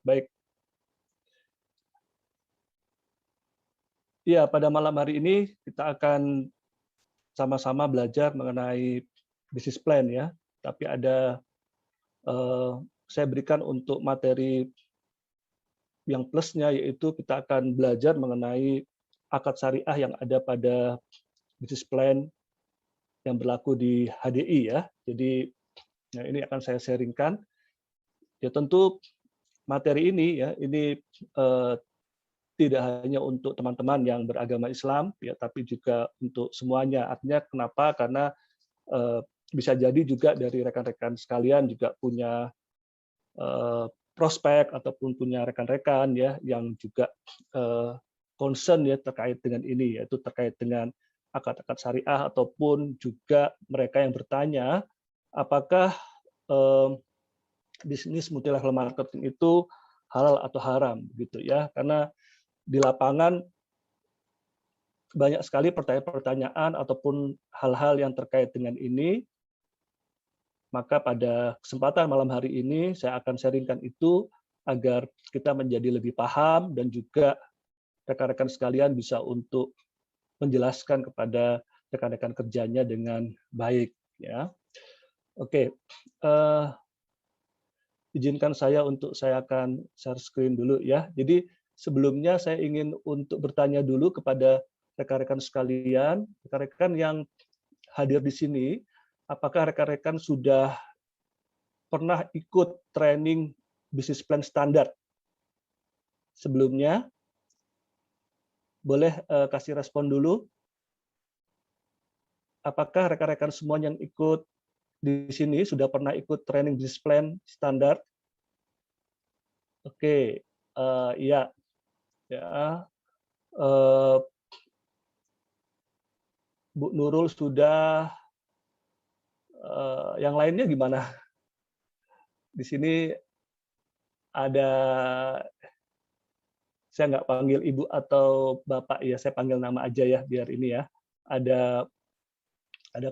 baik. Iya, pada malam hari ini kita akan sama-sama belajar mengenai business plan ya. Tapi ada saya berikan untuk materi yang plusnya, yaitu kita akan belajar mengenai akad syariah yang ada pada business plan yang berlaku di HDI ya. Jadi nah ini akan saya sharingkan. Ya tentu materi ini ya ini tidak hanya untuk teman-teman yang beragama Islam ya, tapi juga untuk semuanya. Artinya kenapa? Karena bisa jadi juga dari rekan-rekan sekalian juga punya prospek ataupun punya rekan-rekan ya yang juga concern ya terkait dengan ini, yaitu terkait dengan akad-akad syariah, ataupun juga mereka yang bertanya apakah bisnis multi level marketing itu halal atau haram gitu ya. Karena di lapangan banyak sekali pertanyaan-pertanyaan ataupun hal-hal yang terkait dengan ini. Maka pada kesempatan malam hari ini saya akan sharingkan itu agar kita menjadi lebih paham dan juga rekan-rekan sekalian bisa untuk menjelaskan kepada rekan-rekan kerjanya dengan baik ya. Oke, izinkan saya untuk saya akan share screen dulu ya. Jadi sebelumnya saya ingin untuk bertanya dulu kepada rekan-rekan sekalian, rekan-rekan yang hadir di sini, apakah rekan-rekan sudah pernah ikut training bisnis plan standar sebelumnya? Boleh kasih respon dulu. Apakah rekan-rekan semua yang ikut di sini sudah pernah ikut training bisnis plan standar? Oke, iya, ya. Bu Nurul sudah. Yang lainnya gimana? Di sini ada, saya nggak panggil ibu atau bapak ya, saya panggil nama aja ya biar ini ya. Ada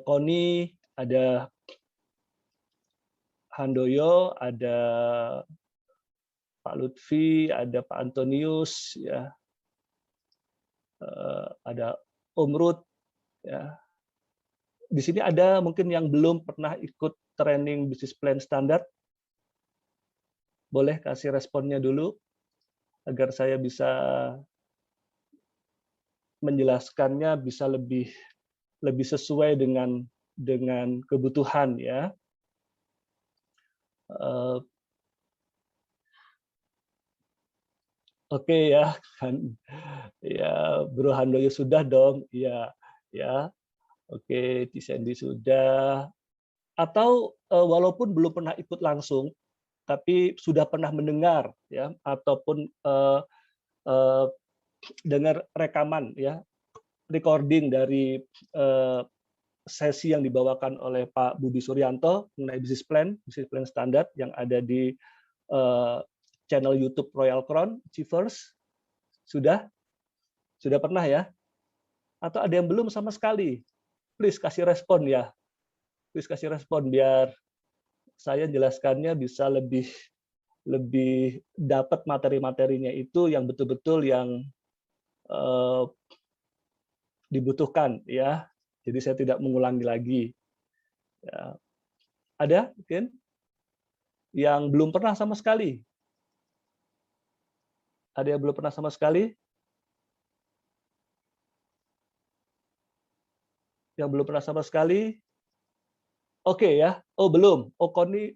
Koni, ada Handoyo, ada Pak Lutfi, ada Pak Antonius, ya, ada Om Ruth, ya. Di sini ada mungkin yang belum pernah ikut training bisnis plan standar. Boleh kasih responnya dulu agar saya bisa menjelaskannya bisa lebih sesuai dengan kebutuhan ya. Oke ya kan, ya Bro Handoyo sudah dong, ya ya. Oke, Cisendi sudah. Atau walaupun belum pernah ikut langsung, tapi sudah pernah mendengar ya, ataupun dengar rekaman ya, recording dari sesi yang dibawakan oleh Pak Budi Suryanto mengenai bisnis plan standar yang ada di channel YouTube Royal Crown Achievers. Sudah pernah ya? Atau ada yang belum sama sekali? Please kasih respon ya. Please kasih respon biar saya jelaskannya bisa lebih dapat materi-materinya itu yang betul-betul yang dibutuhkan ya. Jadi saya tidak mengulangi lagi. Ya. Ada mungkin yang belum pernah sama sekali? Ada yang belum pernah sama sekali? Yang belum pernah sama sekali? Oke ya. Oh belum. Oh Koni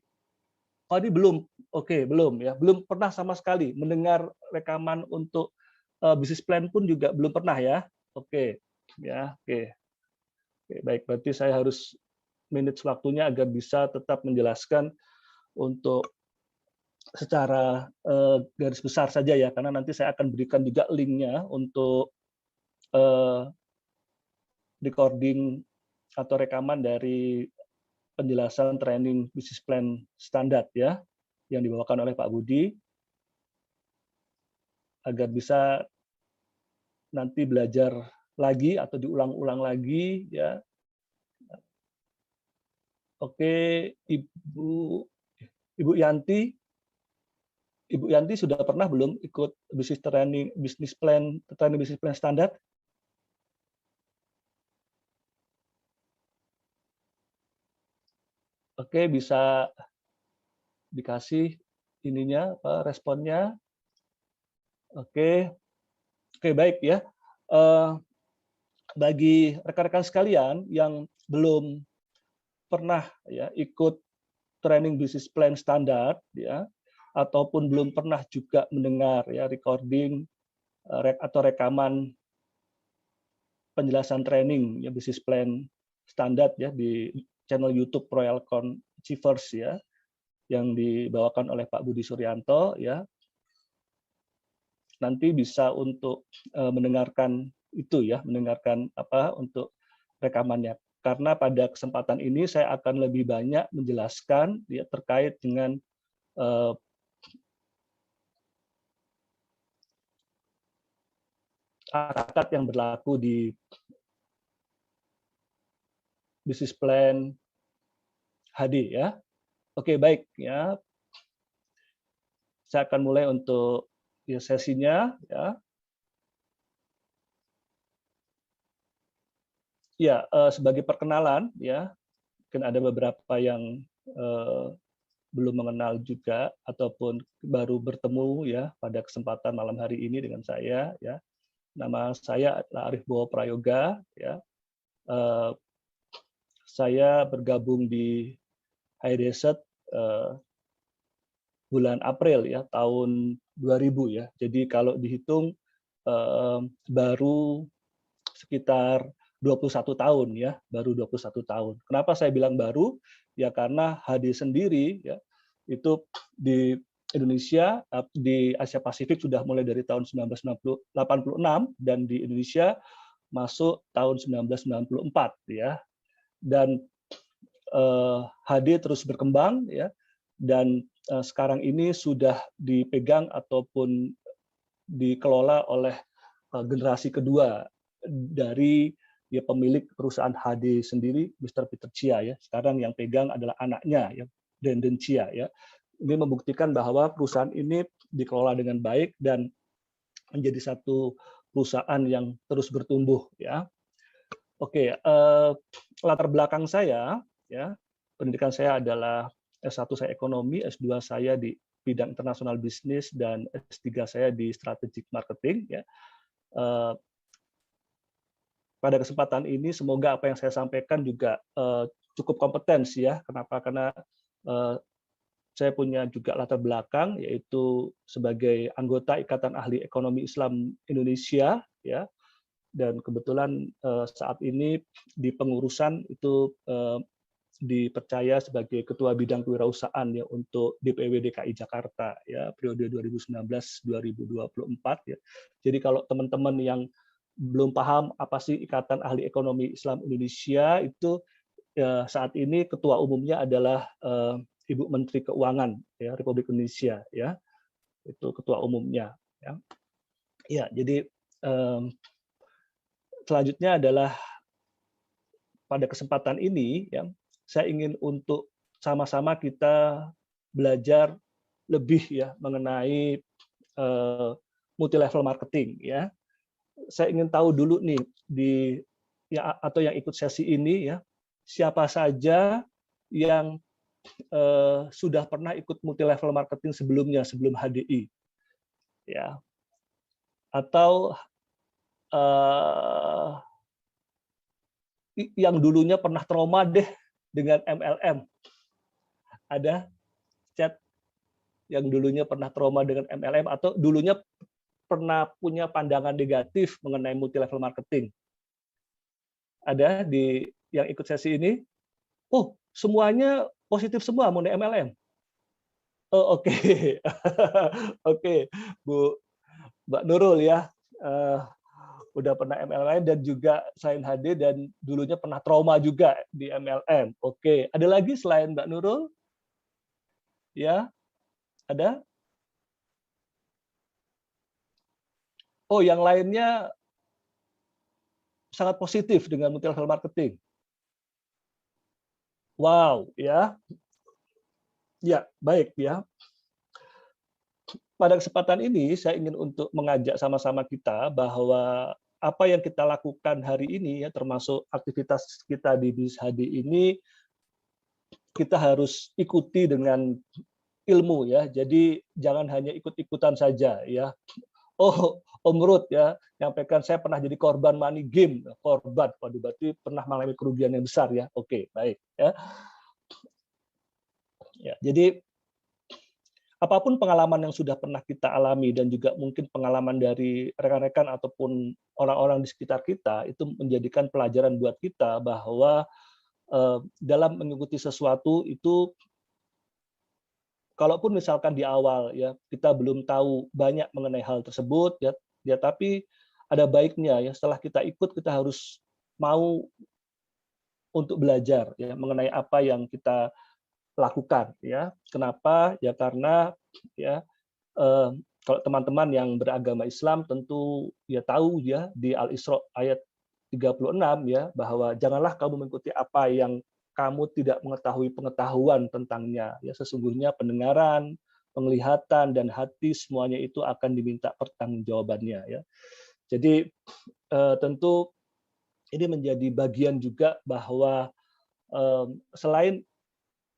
belum. Oke belum ya. Belum pernah sama sekali mendengar rekaman untuk bisnis plan pun juga belum pernah ya. Oke ya. Oke. Oke, baik. Berarti saya harus manage waktunya agar bisa tetap menjelaskan untuk secara garis besar saja ya, karena nanti saya akan berikan juga linknya untuk recording atau rekaman dari penjelasan training bisnis plan standar ya yang dibawakan oleh Pak Budi agar bisa nanti belajar lagi atau diulang-ulang lagi ya. Oke, Ibu Yanti, Ibu Yanti sudah pernah belum ikut training bisnis plan standar? Oke, bisa dikasih ininya apa responnya. Oke, oke baik ya. Bagi rekan-rekan sekalian yang belum pernah ya ikut training bisnis plan standar ya, ataupun belum pernah juga mendengar ya recording atau rekaman penjelasan training ya bisnis plan standar ya di channel YouTube Proelcon Achievers ya, yang dibawakan oleh Pak Budi Suryanto ya, nanti bisa untuk mendengarkan itu ya, mendengarkan apa untuk rekamannya. Karena pada kesempatan ini saya akan lebih banyak menjelaskan ya terkait dengan akad yang berlaku di bisnis plan HD ya. Oke, baik ya. Saya akan mulai untuk ya, sesinya ya. Ya, sebagai perkenalan ya, mungkin ada beberapa yang belum mengenal juga ataupun baru bertemu ya pada kesempatan malam hari ini dengan saya ya. Nama saya adalah Arif Bowo Prayoga ya. Saya bergabung di HiDesert bulan April ya tahun 2000 ya. Jadi kalau dihitung baru sekitar 21 tahun ya, baru 21 tahun. Kenapa saya bilang baru? Ya karena HD sendiri ya itu di Indonesia di Asia Pasifik sudah mulai dari tahun 1986 dan di Indonesia masuk tahun 1994 ya. Dan HD terus berkembang ya, dan sekarang ini sudah dipegang ataupun dikelola oleh generasi kedua dari ya pemilik perusahaan HD sendiri, Mr. Peter Chia ya. Sekarang yang pegang adalah anaknya ya, Brandon Chia ya. Ini membuktikan bahwa perusahaan ini dikelola dengan baik dan menjadi satu perusahaan yang terus bertumbuh ya. Oke, latar belakang saya ya, pendidikan saya adalah S1 saya ekonomi, S2 saya di bidang internasional bisnis dan S3 saya di strategic marketing ya. Pada kesempatan ini semoga apa yang saya sampaikan juga cukup kompeten ya. Kenapa? Karena saya punya juga latar belakang yaitu sebagai anggota Ikatan Ahli Ekonomi Islam Indonesia ya. Dan kebetulan saat ini di pengurusan itu dipercaya sebagai ketua bidang kewirausahaan ya untuk DPW DKI Jakarta ya periode 2019-2024 ya. Jadi kalau teman-teman yang belum paham apa sih Ikatan Ahli Ekonomi Islam Indonesia itu ya, saat ini ketua umumnya adalah Ibu Menteri Keuangan ya Republik Indonesia ya. Itu ketua umumnya ya. Ya, jadi selanjutnya adalah pada kesempatan ini ya saya ingin untuk sama-sama kita belajar lebih ya mengenai multi level marketing ya. Saya ingin tahu dulu nih di ya atau yang ikut sesi ini ya siapa saja yang sudah pernah ikut multi level marketing sebelumnya sebelum HDI ya atau yang dulunya pernah trauma deh dengan MLM. Ada chat yang dulunya pernah trauma dengan MLM atau dulunya pernah punya pandangan negatif mengenai multi level marketing. Ada di yang ikut sesi ini? Oh, semuanya positif semua mengenai MLM. Oh, oke. Oke, Bu Mbak Nurul ya. Udah pernah MLM dan juga selain HD dan dulunya pernah trauma juga di MLM. Oke, ada lagi selain Mbak Nurul? Ya, ada? Oh, yang lainnya sangat positif dengan multi level marketing. Wow, ya. Ya, baik ya. pada kesempatan ini saya ingin untuk mengajak sama-sama kita bahwa apa yang kita lakukan hari ini ya, termasuk aktivitas kita di BIS HD ini, kita harus ikuti dengan ilmu ya. Jadi jangan hanya ikut-ikutan saja ya. Oh, Om Ruth ya, nyampaikan saya pernah jadi korban money game, korban. Waduh, berarti pernah mengalami kerugian yang besar ya. Oke, baik ya. Ya, jadi apapun pengalaman yang sudah pernah kita alami dan juga mungkin pengalaman dari rekan-rekan ataupun orang-orang di sekitar kita itu menjadikan pelajaran buat kita bahwa dalam mengikuti sesuatu itu kalaupun misalkan di awal ya kita belum tahu banyak mengenai hal tersebut ya tapi ada baiknya ya setelah kita ikut kita harus mau untuk belajar ya mengenai apa yang kita lakukan ya. Kenapa? Ya karena ya kalau teman-teman yang beragama Islam tentu ya tahu ya di Al-Isra ayat 36 ya bahwa janganlah kamu mengikuti apa yang kamu tidak mengetahui pengetahuan tentangnya ya sesungguhnya pendengaran, penglihatan dan hati semuanya itu akan diminta pertanggungjawabannya ya. Jadi tentu ini menjadi bagian juga bahwa selain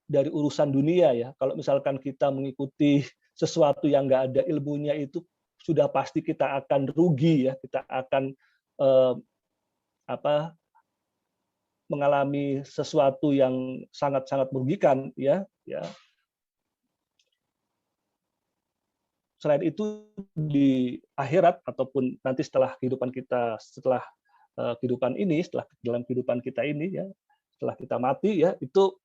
dari urusan dunia ya. Kalau misalkan kita mengikuti sesuatu yang nggak ada ilmunya itu sudah pasti kita akan rugi ya, kita akan mengalami sesuatu yang sangat-sangat merugikan ya. Selain itu di akhirat ataupun nanti setelah kehidupan kita setelah kehidupan ini, setelah dalam kehidupan kita ini ya, setelah kita mati ya itu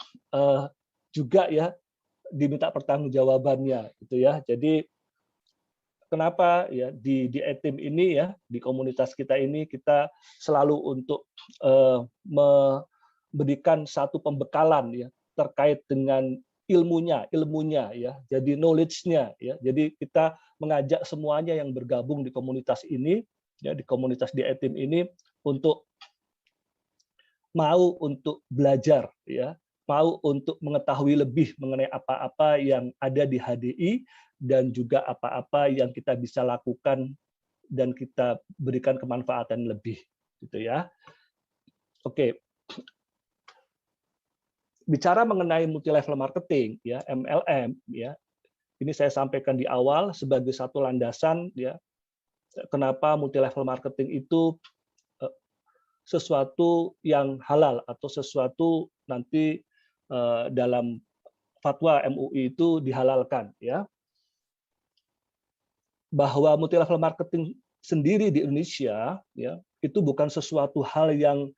juga ya diminta pertanggungjawabannya gitu ya. Jadi kenapa ya di etim ini ya di komunitas kita ini kita selalu untuk memberikan satu pembekalan ya terkait dengan ilmunya ya. Jadi knowledge-nya ya. Jadi kita mengajak semuanya yang bergabung di komunitas ini ya di komunitas di etim ini untuk mau untuk belajar ya, mau untuk mengetahui lebih mengenai apa-apa yang ada di HDI dan juga apa-apa yang kita bisa lakukan dan kita berikan kemanfaatan lebih gitu ya. Oke. Bicara mengenai multi level marketing ya, MLM ya. Ini saya sampaikan di awal sebagai satu landasan ya. Kenapa multi level marketing itu sesuatu yang halal atau sesuatu nanti dalam fatwa MUI itu dihalalkan ya. Bahwa multi level marketing sendiri di Indonesia ya itu bukan sesuatu hal yang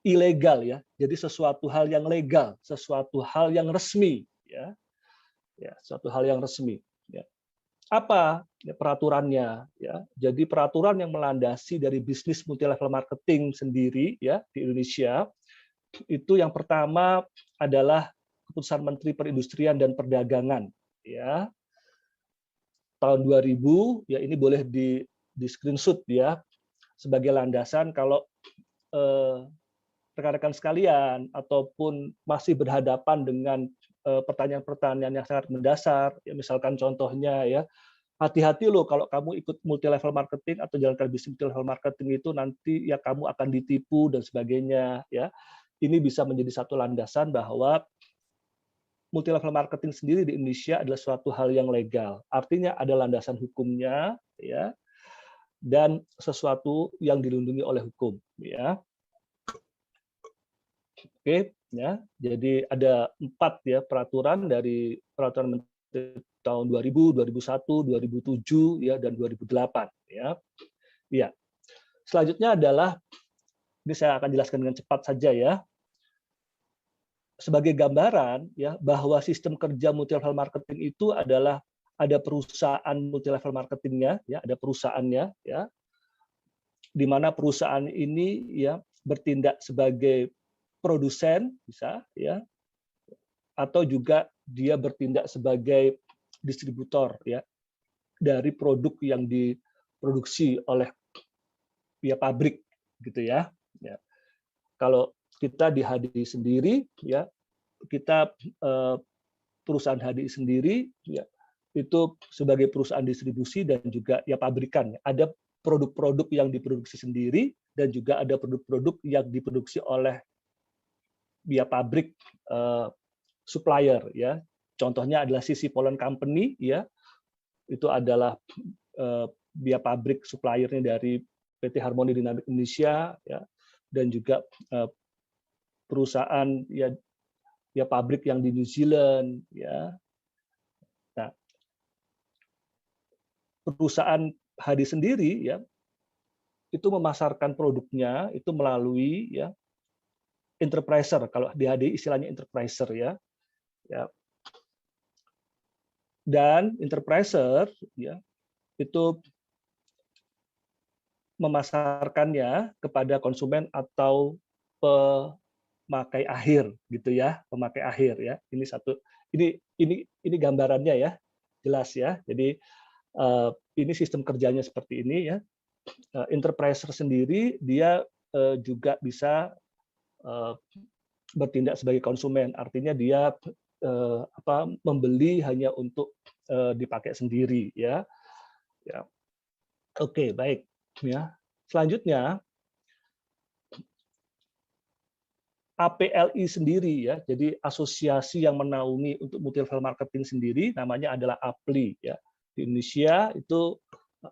ilegal ya. Jadi sesuatu hal yang legal, sesuatu hal yang resmi ya. Ya, suatu hal yang resmi ya. Apa ya, peraturannya ya. Jadi peraturan yang melandasi dari bisnis multi level marketing sendiri ya di Indonesia itu yang pertama adalah keputusan Menteri Perindustrian dan Perdagangan ya tahun 2000 ya ini boleh di screenshot ya sebagai landasan kalau rekan-rekan sekalian ataupun masih berhadapan dengan pertanyaan-pertanyaan yang sangat mendasar ya misalkan contohnya ya hati-hati loh kalau kamu ikut multi level marketing atau jalankan bisnis multi level marketing itu nanti ya kamu akan ditipu dan sebagainya ya. Ini bisa menjadi satu landasan bahwa multi level marketing sendiri di Indonesia adalah suatu hal yang legal. Artinya ada landasan hukumnya ya dan sesuatu yang dilindungi oleh hukum ya. Oke ya. Jadi ada 4 ya peraturan dari peraturan Menteri tahun 2000, 2001, 2007 ya dan 2008 ya. Iya. Selanjutnya adalah ini saya akan jelaskan dengan cepat saja ya. Sebagai gambaran ya bahwa sistem kerja multi level marketing itu adalah ada perusahaan multi level marketingnya ya, ada perusahaannya ya. Di mana perusahaan ini ya bertindak sebagai produsen bisa ya atau juga dia bertindak sebagai distributor ya dari produk yang diproduksi oleh ya pabrik gitu ya. Ya. Kalau kita di HDI sendiri ya kita perusahaan HDI sendiri ya itu sebagai perusahaan distribusi dan juga ya pabrikan. Ada produk-produk yang diproduksi sendiri dan juga ada produk-produk yang diproduksi oleh via pabrik supplier ya. Contohnya adalah CC Poland Company ya. Itu adalah via pabrik suppliernya dari PT Harmoni Dynamic Indonesia ya, dan juga perusahaan ya pabrik yang di New Zealand ya. Nah, perusahaan HD sendiri ya itu memasarkan produknya itu melalui ya enterpriser, kalau di HD istilahnya enterpriser ya. Ya. Dan enterpriser ya itu memasarkannya kepada konsumen atau pemakai akhir gitu ya, pemakai akhir ya. Ini gambarannya ya, jelas ya. Jadi ini sistem kerjanya seperti ini ya. Enterpriser sendiri dia juga bisa bertindak sebagai konsumen, artinya dia membeli hanya untuk dipakai sendiri ya. Ya. Oke, baik ya. Selanjutnya APLI sendiri ya, jadi asosiasi yang menaungi untuk multi level marketing sendiri namanya adalah APLI ya. Di Indonesia itu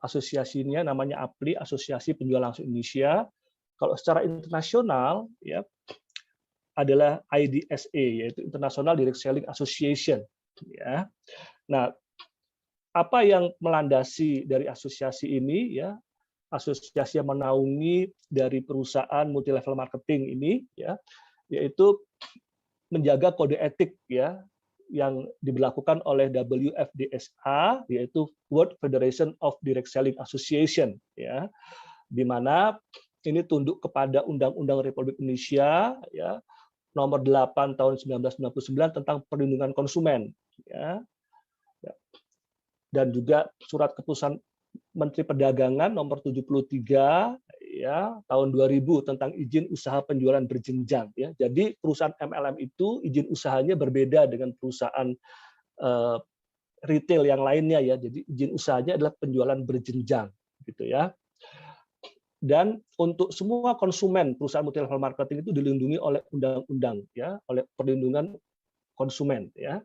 asosiasinya namanya APLI, Asosiasi Penjual Langsung Indonesia. Kalau secara internasional ya adalah IDSA, yaitu International Direct Selling Association ya. Nah, apa yang melandasi dari asosiasi ini ya? Asosiasi yang menaungi dari perusahaan multi level marketing ini ya, yaitu menjaga kode etik ya yang diberlakukan oleh WFDSA, yaitu World Federation of Direct Selling Association ya, di mana ini tunduk kepada Undang-Undang Republik Indonesia ya nomor 8 tahun 1999 tentang perlindungan konsumen ya. Dan juga surat keputusan Menteri Perdagangan nomor 73 ya tahun 2000 tentang izin usaha penjualan berjenjang ya. Jadi perusahaan MLM itu izin usahanya berbeda dengan perusahaan retail yang lainnya ya. Jadi izin usahanya adalah penjualan berjenjang gitu ya. Dan untuk semua konsumen perusahaan multi level marketing itu dilindungi oleh undang-undang ya, oleh perlindungan konsumen ya.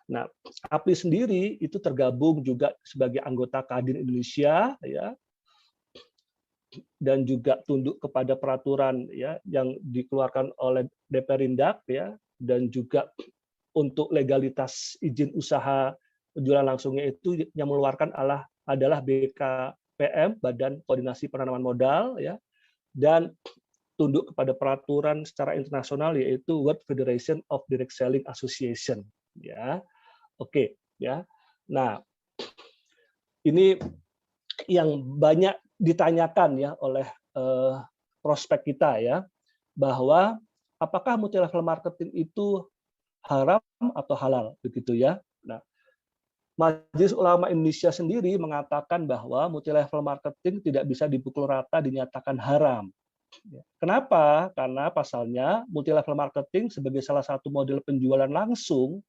Nah, APLI sendiri itu tergabung juga sebagai anggota Kadin Indonesia ya, dan juga tunduk kepada peraturan ya yang dikeluarkan oleh Deperindak ya, dan juga untuk legalitas izin usaha penjualan langsungnya itu yang mengeluarkan adalah BKPM, Badan Koordinasi Penanaman Modal ya, dan tunduk kepada peraturan secara internasional yaitu World Federation of Direct Selling Association ya. Oke ya. Nah, ini yang banyak ditanyakan ya oleh prospek kita ya, bahwa apakah multi level marketing itu haram atau halal begitu ya. Nah, Majelis Ulama Indonesia sendiri mengatakan bahwa multi level marketing tidak bisa dipukul rata dinyatakan haram. Kenapa? Karena pasalnya multi level marketing sebagai salah satu model penjualan langsung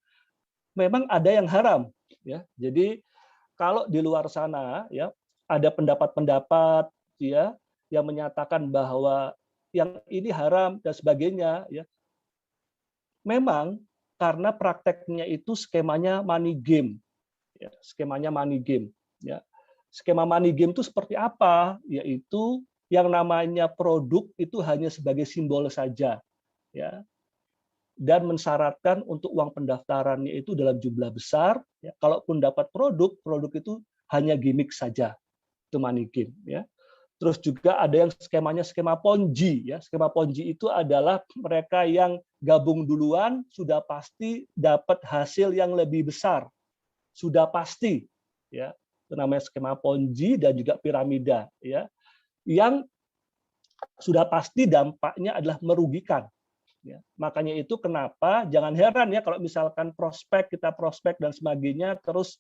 memang ada yang haram ya. Jadi kalau di luar sana ya ada pendapat-pendapat ya yang menyatakan bahwa yang ini haram dan sebagainya ya. Memang karena prakteknya itu skemanya money game. Ya, skemanya money game ya. Skema money game itu seperti apa? Yaitu yang namanya produk itu hanya sebagai simbol saja ya. Dan mensyaratkan untuk uang pendaftarannya itu dalam jumlah besar. Ya. Kalaupun dapat produk itu hanya gimmick saja, itu money game. Ya. Terus juga ada yang skemanya skema Ponzi. Ya. Skema Ponzi itu adalah mereka yang gabung duluan sudah pasti dapat hasil yang lebih besar, sudah pasti. Ya. Itu namanya skema Ponzi dan juga piramida. Ya. Yang sudah pasti dampaknya adalah merugikan. Ya, makanya itu kenapa jangan heran ya kalau misalkan kita prospek dan sebagainya terus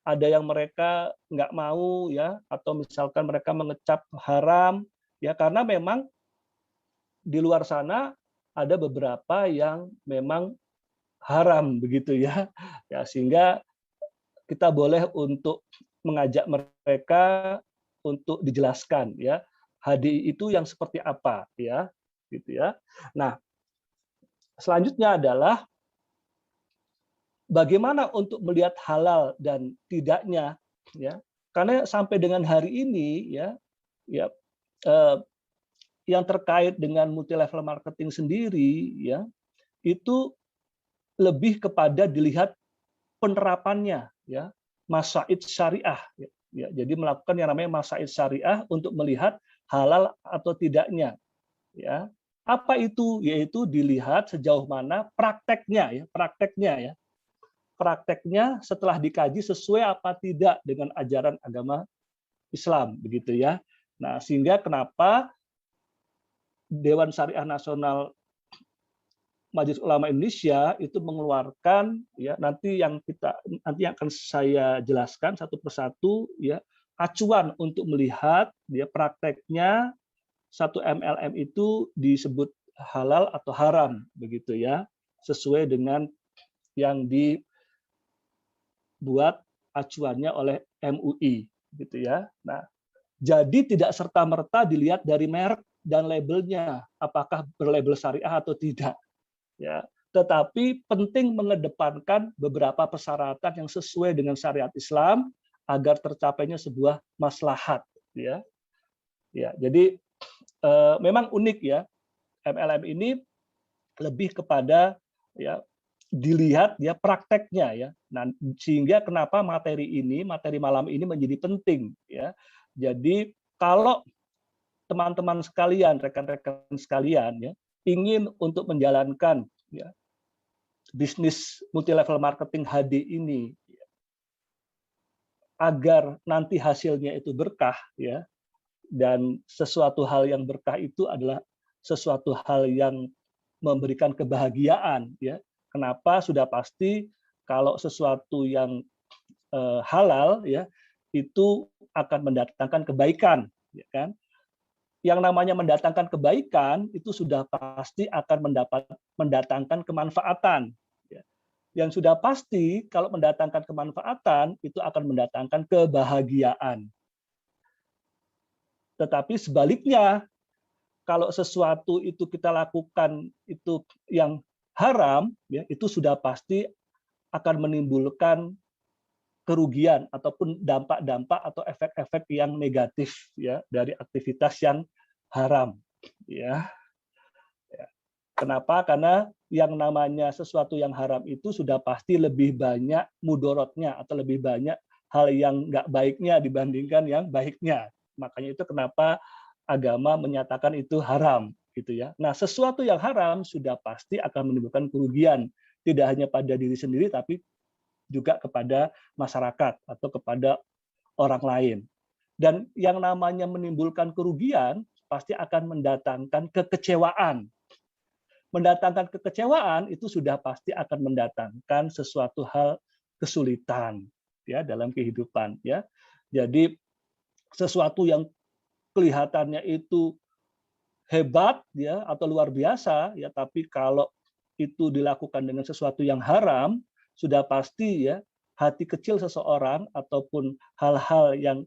ada yang mereka nggak mau ya atau misalkan mereka mengecap haram ya karena memang di luar sana ada beberapa yang memang haram begitu ya sehingga kita boleh untuk mengajak mereka untuk dijelaskan ya HDI itu yang seperti apa ya gitu ya. Nah, selanjutnya adalah bagaimana untuk melihat halal dan tidaknya ya. Karena sampai dengan hari ini ya eh, yang terkait dengan multi level marketing sendiri ya itu lebih kepada dilihat penerapannya ya, masaid syariah ya. Jadi melakukan yang namanya masaid syariah untuk melihat halal atau tidaknya ya. Apa itu? Yaitu dilihat sejauh mana prakteknya setelah dikaji sesuai apa tidak dengan ajaran agama Islam begitu ya. Nah, sehingga kenapa Dewan Syariah Nasional Majelis Ulama Indonesia itu mengeluarkan ya nanti yang akan saya jelaskan satu persatu ya acuan untuk melihat dia prakteknya satu MLM itu disebut halal atau haram begitu ya sesuai dengan yang dibuat acuannya oleh MUI gitu ya. Nah, jadi tidak serta-merta dilihat dari merek dan labelnya apakah berlabel syariah atau tidak ya. Tetapi penting mengedepankan beberapa persyaratan yang sesuai dengan syariat Islam agar tercapainya sebuah maslahat ya. Ya, jadi memang unik ya MLM ini lebih kepada ya dilihat ya prakteknya ya. Nah, sehingga kenapa materi malam ini menjadi penting ya. Jadi kalau teman-teman sekalian, rekan-rekan sekalian ya ingin untuk menjalankan ya bisnis multi level marketing HD ini agar nanti hasilnya itu berkah ya dan sesuatu hal yang berkah itu adalah sesuatu hal yang memberikan kebahagiaan ya. Kenapa? Sudah pasti kalau sesuatu yang halal ya itu akan mendatangkan kebaikan ya kan. Yang namanya mendatangkan kebaikan itu sudah pasti akan mendatangkan kemanfaatan. Yang sudah pasti kalau mendatangkan kemanfaatan itu akan mendatangkan kebahagiaan. Tetapi sebaliknya, kalau sesuatu itu kita lakukan itu yang haram, ya itu sudah pasti akan menimbulkan kerugian ataupun dampak-dampak atau efek-efek yang negatif ya dari aktivitas yang haram. Ya. Kenapa? Karena yang namanya sesuatu yang haram itu sudah pasti lebih banyak mudorotnya atau lebih banyak hal yang nggak baiknya dibandingkan yang baiknya. Makanya itu kenapa agama menyatakan itu haram, gitu ya. Nah, sesuatu yang haram sudah pasti akan menimbulkan kerugian, tidak hanya pada diri sendiri, tapi juga kepada masyarakat atau kepada orang lain. Dan yang namanya menimbulkan kerugian pasti akan mendatangkan kekecewaan. Mendatangkan kekecewaan itu sudah pasti akan mendatangkan sesuatu hal kesulitan ya dalam kehidupan ya. Jadi sesuatu yang kelihatannya itu hebat ya atau luar biasa ya tapi kalau itu dilakukan dengan sesuatu yang haram sudah pasti ya hati kecil seseorang ataupun hal-hal yang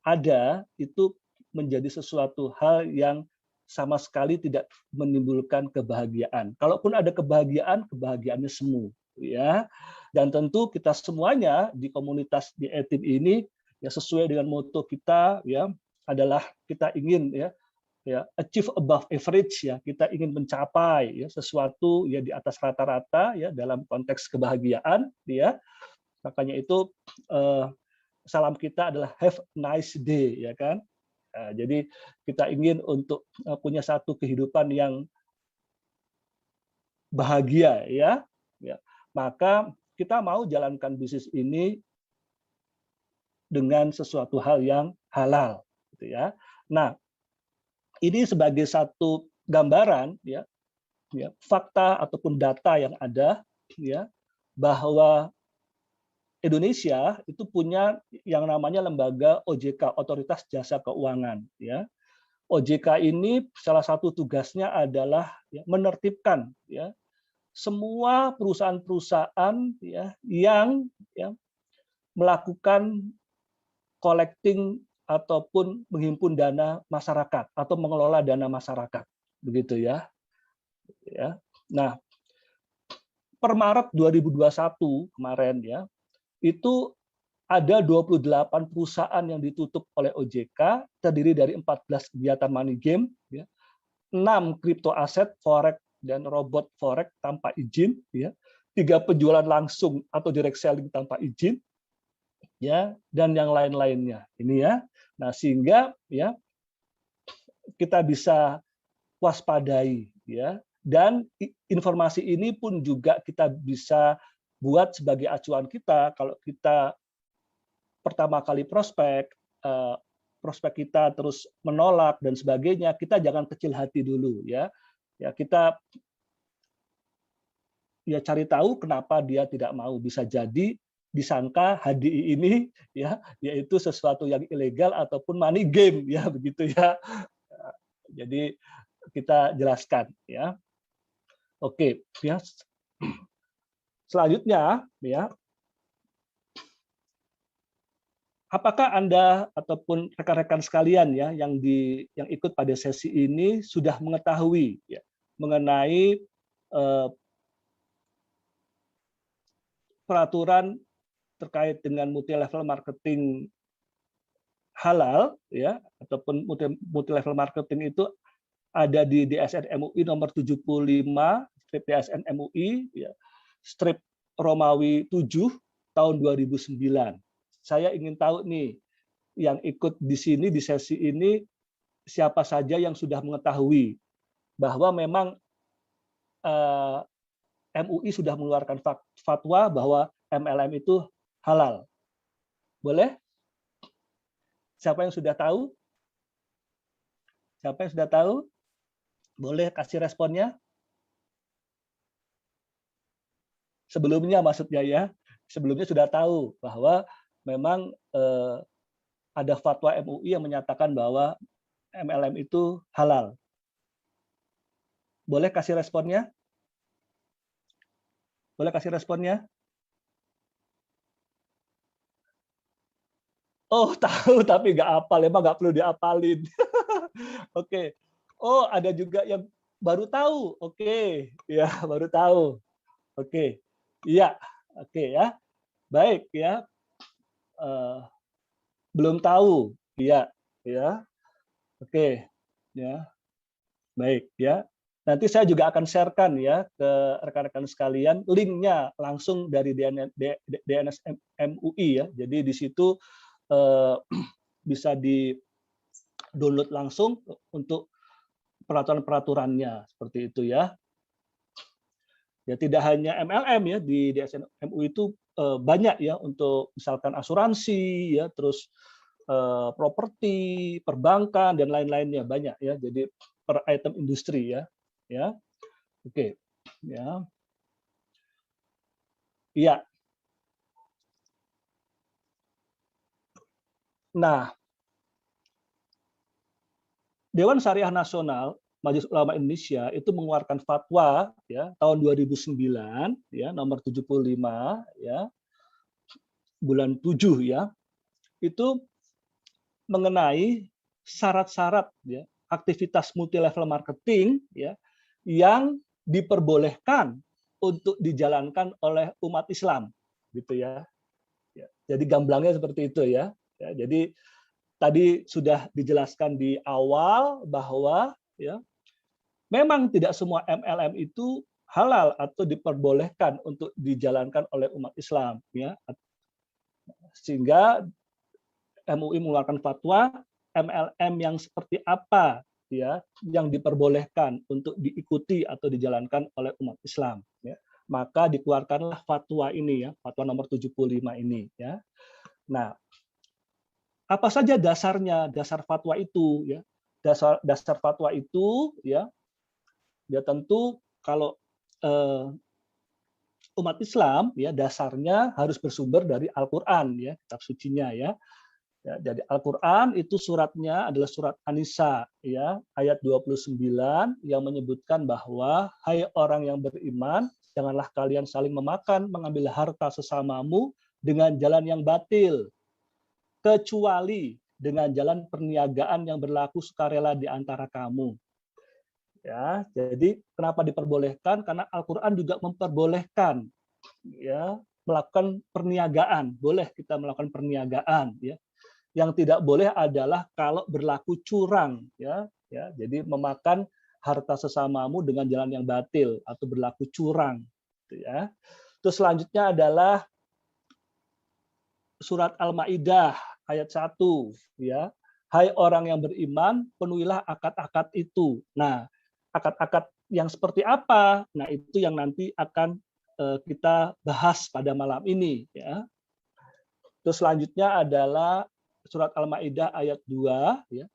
ada itu menjadi sesuatu hal yang sama sekali tidak menimbulkan kebahagiaan. Kalaupun ada kebahagiaan, kebahagiaannya semu, ya. Dan tentu kita semuanya di komunitas di ETIM ini ya sesuai dengan moto kita ya adalah kita ingin ya achieve above average ya kita ingin mencapai ya sesuatu ya di atas rata-rata ya dalam konteks kebahagiaan ya. Makanya itu salam kita adalah have a nice day ya kan. Nah, jadi kita ingin untuk punya satu kehidupan yang bahagia ya. Maka kita mau jalankan bisnis ini dengan sesuatu hal yang halal gitu ya. Nah, ini sebagai satu gambaran ya fakta ataupun data yang ada ya bahwa Indonesia itu punya yang namanya lembaga OJK, Otoritas Jasa Keuangan. Ya. OJK ini salah satu tugasnya adalah menertibkan semua perusahaan-perusahaan yang melakukan collecting ataupun menghimpun dana masyarakat atau mengelola dana masyarakat, begitu ya. Nah, per Maret 2021 kemarin ya, itu ada 28 perusahaan yang ditutup oleh OJK, terdiri dari 14 kegiatan money game, ya, 6 kripto aset, forex dan robot forex tanpa izin, ya, 3 penjualan langsung atau direct selling tanpa izin, ya, dan yang lain-lainnya. Ini ya. Nah, sehingga ya kita bisa waspadai ya. Dan informasi ini pun juga kita bisa buat sebagai acuan kita kalau kita pertama kali prospek kita terus menolak dan sebagainya, kita jangan kecil hati dulu ya. Ya kita ya cari tahu kenapa dia tidak mau, bisa jadi disangka HDI ini ya yaitu sesuatu yang ilegal ataupun money game ya begitu ya. Jadi kita jelaskan ya. Oke, ya. Selanjutnya ya. Apakah Anda ataupun rekan-rekan sekalian ya yang ikut pada sesi ini sudah mengetahui ya mengenai peraturan terkait dengan multi level marketing halal ya ataupun multi level marketing itu ada di DSN MUI nomor 75 strip DSN MUI ya strip Romawi 7 tahun 2009. Saya ingin tahu nih yang ikut di sini di sesi ini siapa saja yang sudah mengetahui bahwa memang MUI sudah mengeluarkan fatwa bahwa MLM itu halal. Boleh? Siapa yang sudah tahu? Siapa yang sudah tahu? Boleh kasih responnya? Sebelumnya maksudnya ya, sebelumnya sudah tahu bahwa memang ada fatwa MUI yang menyatakan bahwa MLM itu halal. Boleh kasih responnya? Boleh kasih responnya? Oh, tahu tapi nggak hafal, emang nggak perlu diapalin. Oke. Oh, ada juga yang baru tahu. Oke, ya baru tahu. Oke, iya, oke ya. Baik ya. Belum tahu, iya, ya. Oke, ya. Baik ya. Nanti saya juga akan sharekan ya ke rekan-rekan sekalian linknya langsung dari DNS MUI ya. Jadi di situ bisa di download langsung untuk peraturan-peraturannya seperti itu ya. Ya tidak hanya MLM ya di DSN MUI itu banyak ya untuk misalkan asuransi ya terus properti, perbankan dan lain-lainnya banyak ya. Jadi per item industri ya. Ya. Oke. Ya. Iya. Nah, Dewan Syariah Nasional Majelis Ulama Indonesia itu mengeluarkan fatwa ya tahun 2009 ya nomor 75 ya bulan 7 ya. Itu mengenai syarat-syarat ya aktivitas multi level marketing ya yang diperbolehkan untuk dijalankan oleh umat Islam gitu ya. Jadi gamblangnya seperti itu ya. Jadi tadi sudah dijelaskan di awal bahwa ya memang tidak semua MLM itu halal atau diperbolehkan untuk dijalankan oleh umat Islam ya. Sehingga MUI mengeluarkan fatwa MLM yang seperti apa ya yang diperbolehkan untuk diikuti atau dijalankan oleh umat Islam ya. Maka dikeluarkanlah fatwa ini ya, fatwa nomor 75 ini ya. Nah, apa saja dasarnya, dasar fatwa itu ya? Dasar fatwa itu ya tentu kalau umat Islam ya dasarnya harus bersumber dari Al-Qur'an ya, kitab sucinya ya. Ya, jadi Al-Qur'an itu suratnya adalah surat An-Nisa ya, ayat 29 yang menyebutkan bahwa hai orang yang beriman, janganlah kalian saling memakan, mengambil harta sesamamu dengan jalan yang batil, kecuali dengan jalan perniagaan yang berlaku sukarela di antara kamu. Ya, jadi kenapa diperbolehkan? Karena Al-Qur'an juga memperbolehkan ya melakukan perniagaan. Boleh kita melakukan perniagaan ya. Yang tidak boleh adalah kalau berlaku curang ya. Ya, jadi memakan harta sesamamu dengan jalan yang batil atau berlaku curang gitu ya. Terus selanjutnya adalah surat Al-Maidah ayat 1 ya. Hai orang yang beriman, penuhilah akad-akad itu. Nah, akad-akad yang seperti apa? Nah, itu yang nanti akan kita bahas pada malam ini ya. Terus selanjutnya adalah surat Al-Maidah ayat 2 ya.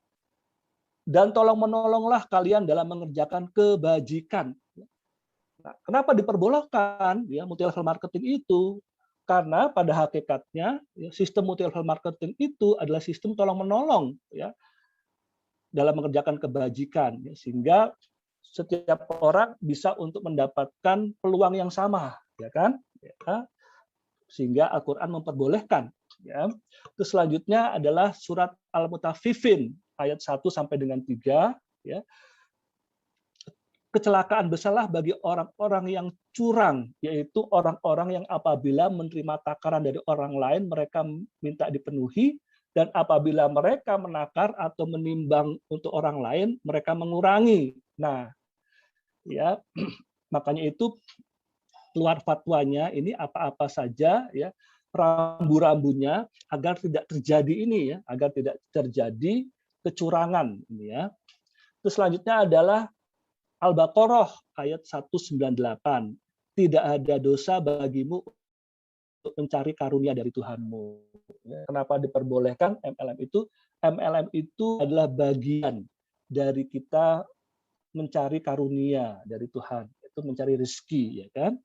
Dan tolong menolonglah kalian dalam mengerjakan kebajikan. Nah, kenapa diperbolehkan ya multi level marketing itu? Karena pada hakikatnya ya, sistem multi level marketing itu adalah sistem tolong menolong ya dalam mengerjakan kebajikan ya, sehingga setiap orang bisa untuk mendapatkan peluang yang sama ya kan ya, sehingga Al-Qur'an memperbolehkan ya. Terus selanjutnya adalah surat Al-Mutaffifin ayat 1 sampai dengan 3 ya. Kecelakaan besarlah bagi orang-orang yang curang, yaitu orang-orang yang apabila menerima takaran dari orang lain, mereka minta dipenuhi, dan apabila mereka menakar atau menimbang untuk orang lain, mereka mengurangi. Nah, ya makanya itu keluar fatwanya ini apa-apa saja ya rambu-rambunya agar tidak terjadi ini ya, agar tidak terjadi kecurangan ini ya. Terus selanjutnya adalah Al-Baqarah ayat 198. Tidak ada dosa bagimu untuk mencari karunia dari Tuhanmu. Kenapa diperbolehkan MLM itu? MLM itu adalah bagian dari kita mencari karunia dari Tuhan. Itu mencari rezeki, ya kan?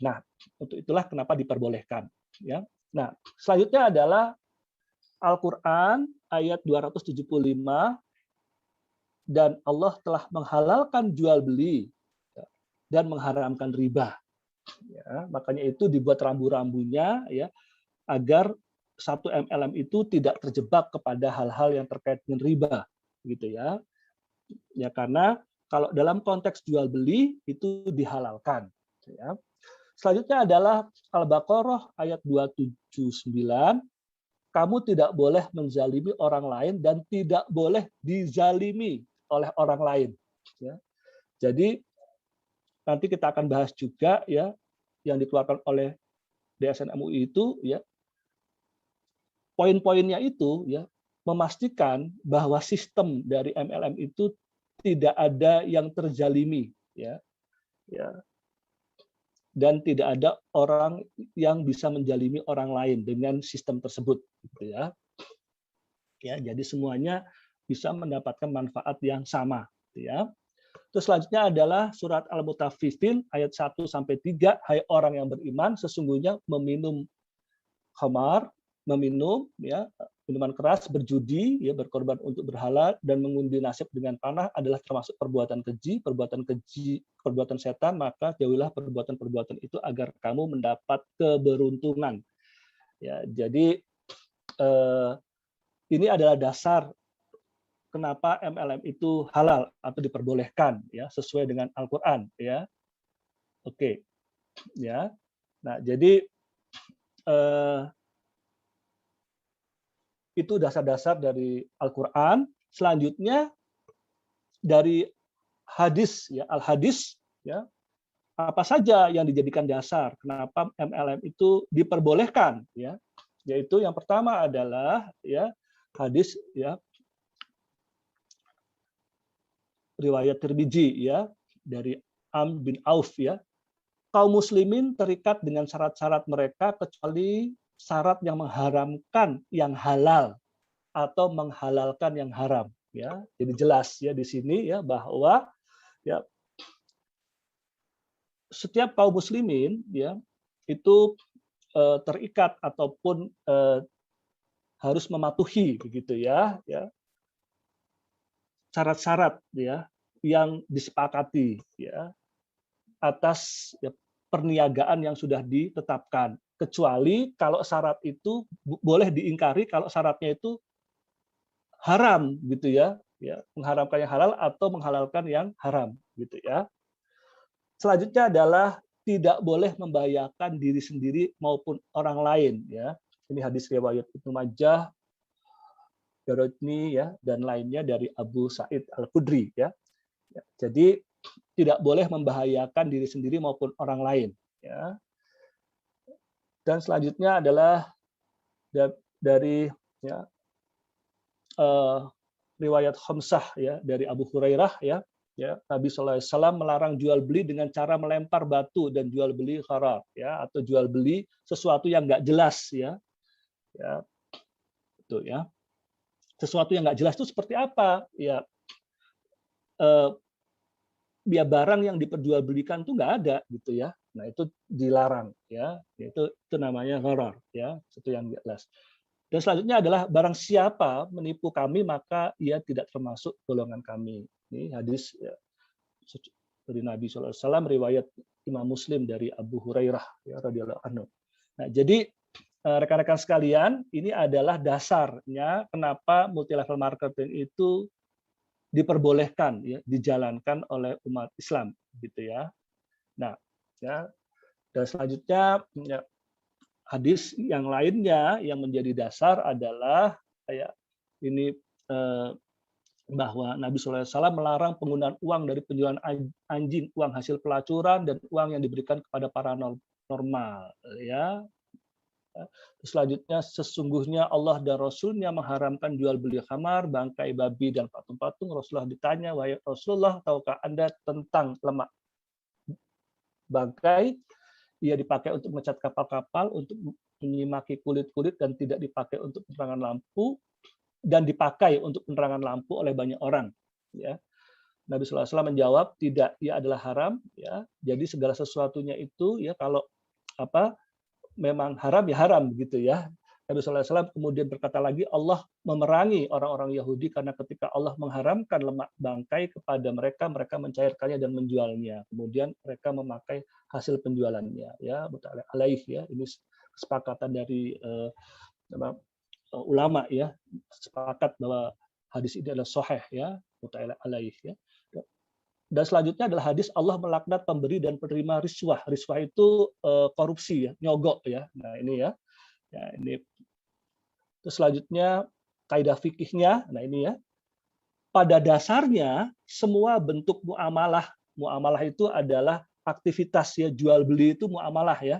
Nah, untuk itulah kenapa diperbolehkan. Ya. Nah, selanjutnya adalah Al-Quran ayat 275, dan Allah telah menghalalkan jual beli dan mengharamkan riba. Ya, makanya itu dibuat rambu-rambunya ya agar satu MLM itu tidak terjebak kepada hal-hal yang terkait dengan riba, gitu ya. Ya karena kalau dalam konteks jual beli itu dihalalkan. Ya. Selanjutnya adalah Al-Baqarah ayat 279. Kamu tidak boleh menzalimi orang lain dan tidak boleh dizalimi oleh orang lain. Ya. Jadi nanti kita akan bahas juga ya yang dikeluarkan oleh DSN MUI itu ya poin-poinnya itu ya memastikan bahwa sistem dari MLM itu tidak ada yang terzalimi ya ya dan tidak ada orang yang bisa menjalimi orang lain dengan sistem tersebut gitu ya. Ya, jadi semuanya bisa mendapatkan manfaat yang sama gitu ya. Terus selanjutnya adalah surat Al-Mutaffifin ayat 1 sampai 3. Hai orang yang beriman, sesungguhnya meminum khamar, meminum ya minuman keras, berjudi, ya berkorban untuk berhala dan mengundi nasib dengan panah adalah termasuk perbuatan keji, perbuatan setan, maka jauhilah perbuatan-perbuatan itu agar kamu mendapat keberuntungan. Ya, jadi ini adalah dasar kenapa MLM itu halal atau diperbolehkan ya sesuai dengan Al-Qur'an ya. Oke. Ya. Nah, jadi itu dasar-dasar dari Al-Qur'an. Selanjutnya dari hadis ya, Al-Hadis ya. Apa saja yang dijadikan dasar kenapa MLM itu diperbolehkan ya. Yaitu yang pertama adalah ya hadis ya riwayat Tirmidzi ya dari Am bin Auf ya. Kaum muslimin terikat dengan syarat-syarat mereka kecuali syarat yang mengharamkan yang halal atau menghalalkan yang haram ya. Jadi jelas ya di sini ya bahwa ya setiap kaum muslimin ya itu terikat ataupun harus mematuhi begitu ya syarat-syarat ya yang disepakati ya atas ya, perniagaan yang sudah ditetapkan. kecuali kalau syarat itu boleh diingkari kalau syaratnya itu haram gitu ya, mengharamkan yang halal atau menghalalkan yang haram gitu ya. Selanjutnya adalah tidak boleh membahayakan diri sendiri maupun orang lain ya. Ini hadis riwayat Ibnu Majah, Daraqutni ya, dan lainnya dari Abu Sa'id Al-Khudri ya. Jadi tidak boleh membahayakan diri sendiri maupun orang lain ya. Dan selanjutnya adalah dari ya, riwayat Khamsah ya dari Abu Hurairah ya, Nabi SAW melarang jual beli dengan cara melempar batu dan jual beli gharar ya, atau jual beli sesuatu yang nggak jelas ya, itu ya. Sesuatu yang nggak jelas itu seperti apa ya? Ya barang yang diperjualbelikan tuh nggak ada gitu ya. Nah itu dilarang ya, itu namanya gharar ya, sesuatu yang nggak jelas. Dan selanjutnya adalah barang siapa menipu kami maka ia tidak termasuk golongan kami. Ini hadis ya, dari Nabi SAW, riwayat Imam Muslim dari Abu Hurairah ya, radhiyallahu anhu. Nah, jadi rekan-rekan sekalian, ini adalah dasarnya kenapa multi level marketing itu diperbolehkan ya, dijalankan oleh umat Islam gitu ya. Nah, ya, dan selanjutnya ya, hadis yang lainnya yang menjadi dasar adalah kayak ini bahwa Nabi SAW melarang penggunaan uang dari penjualan anjing, uang hasil pelacuran dan uang yang diberikan kepada para normal ya. Selanjutnya sesungguhnya Allah dan Rasulnya mengharamkan jual beli khamar, bangkai babi dan patung-patung. Rasulullah ditanya, wahai Rasulullah, tahukah Anda tentang lemak bangkai? Ia dipakai untuk mengecat kapal-kapal, untuk menyimaki kulit-kulit dan tidak dipakai untuk penerangan lampu, dan dipakai untuk penerangan lampu oleh banyak orang. Ya. Nabi SAW menjawab, tidak, ia adalah haram. Ya. Jadi segala sesuatunya itu ya kalau apa memang haram ya haram gitu ya. Nabi SAW kemudian berkata lagi, Allah memerangi orang-orang Yahudi karena ketika Allah mengharamkan lemak bangkai kepada mereka, mereka mencairkannya dan menjualnya. Kemudian mereka memakai hasil penjualannya. Ya, alaih ya. Ini kesepakatan dari ulama ya, sepakat bahwa hadis ini adalah sahih ya, muta'ala alaih ya. Dan selanjutnya adalah hadis Allah melaknat pemberi dan penerima riswah. Riswah itu korupsi ya, nyogok ya. Nah, ini ya. Ya, ini. Terus selanjutnya kaidah fikihnya. Nah, ini ya. Pada dasarnya semua bentuk muamalah, muamalah itu adalah aktivitas ya, jual beli itu muamalah ya.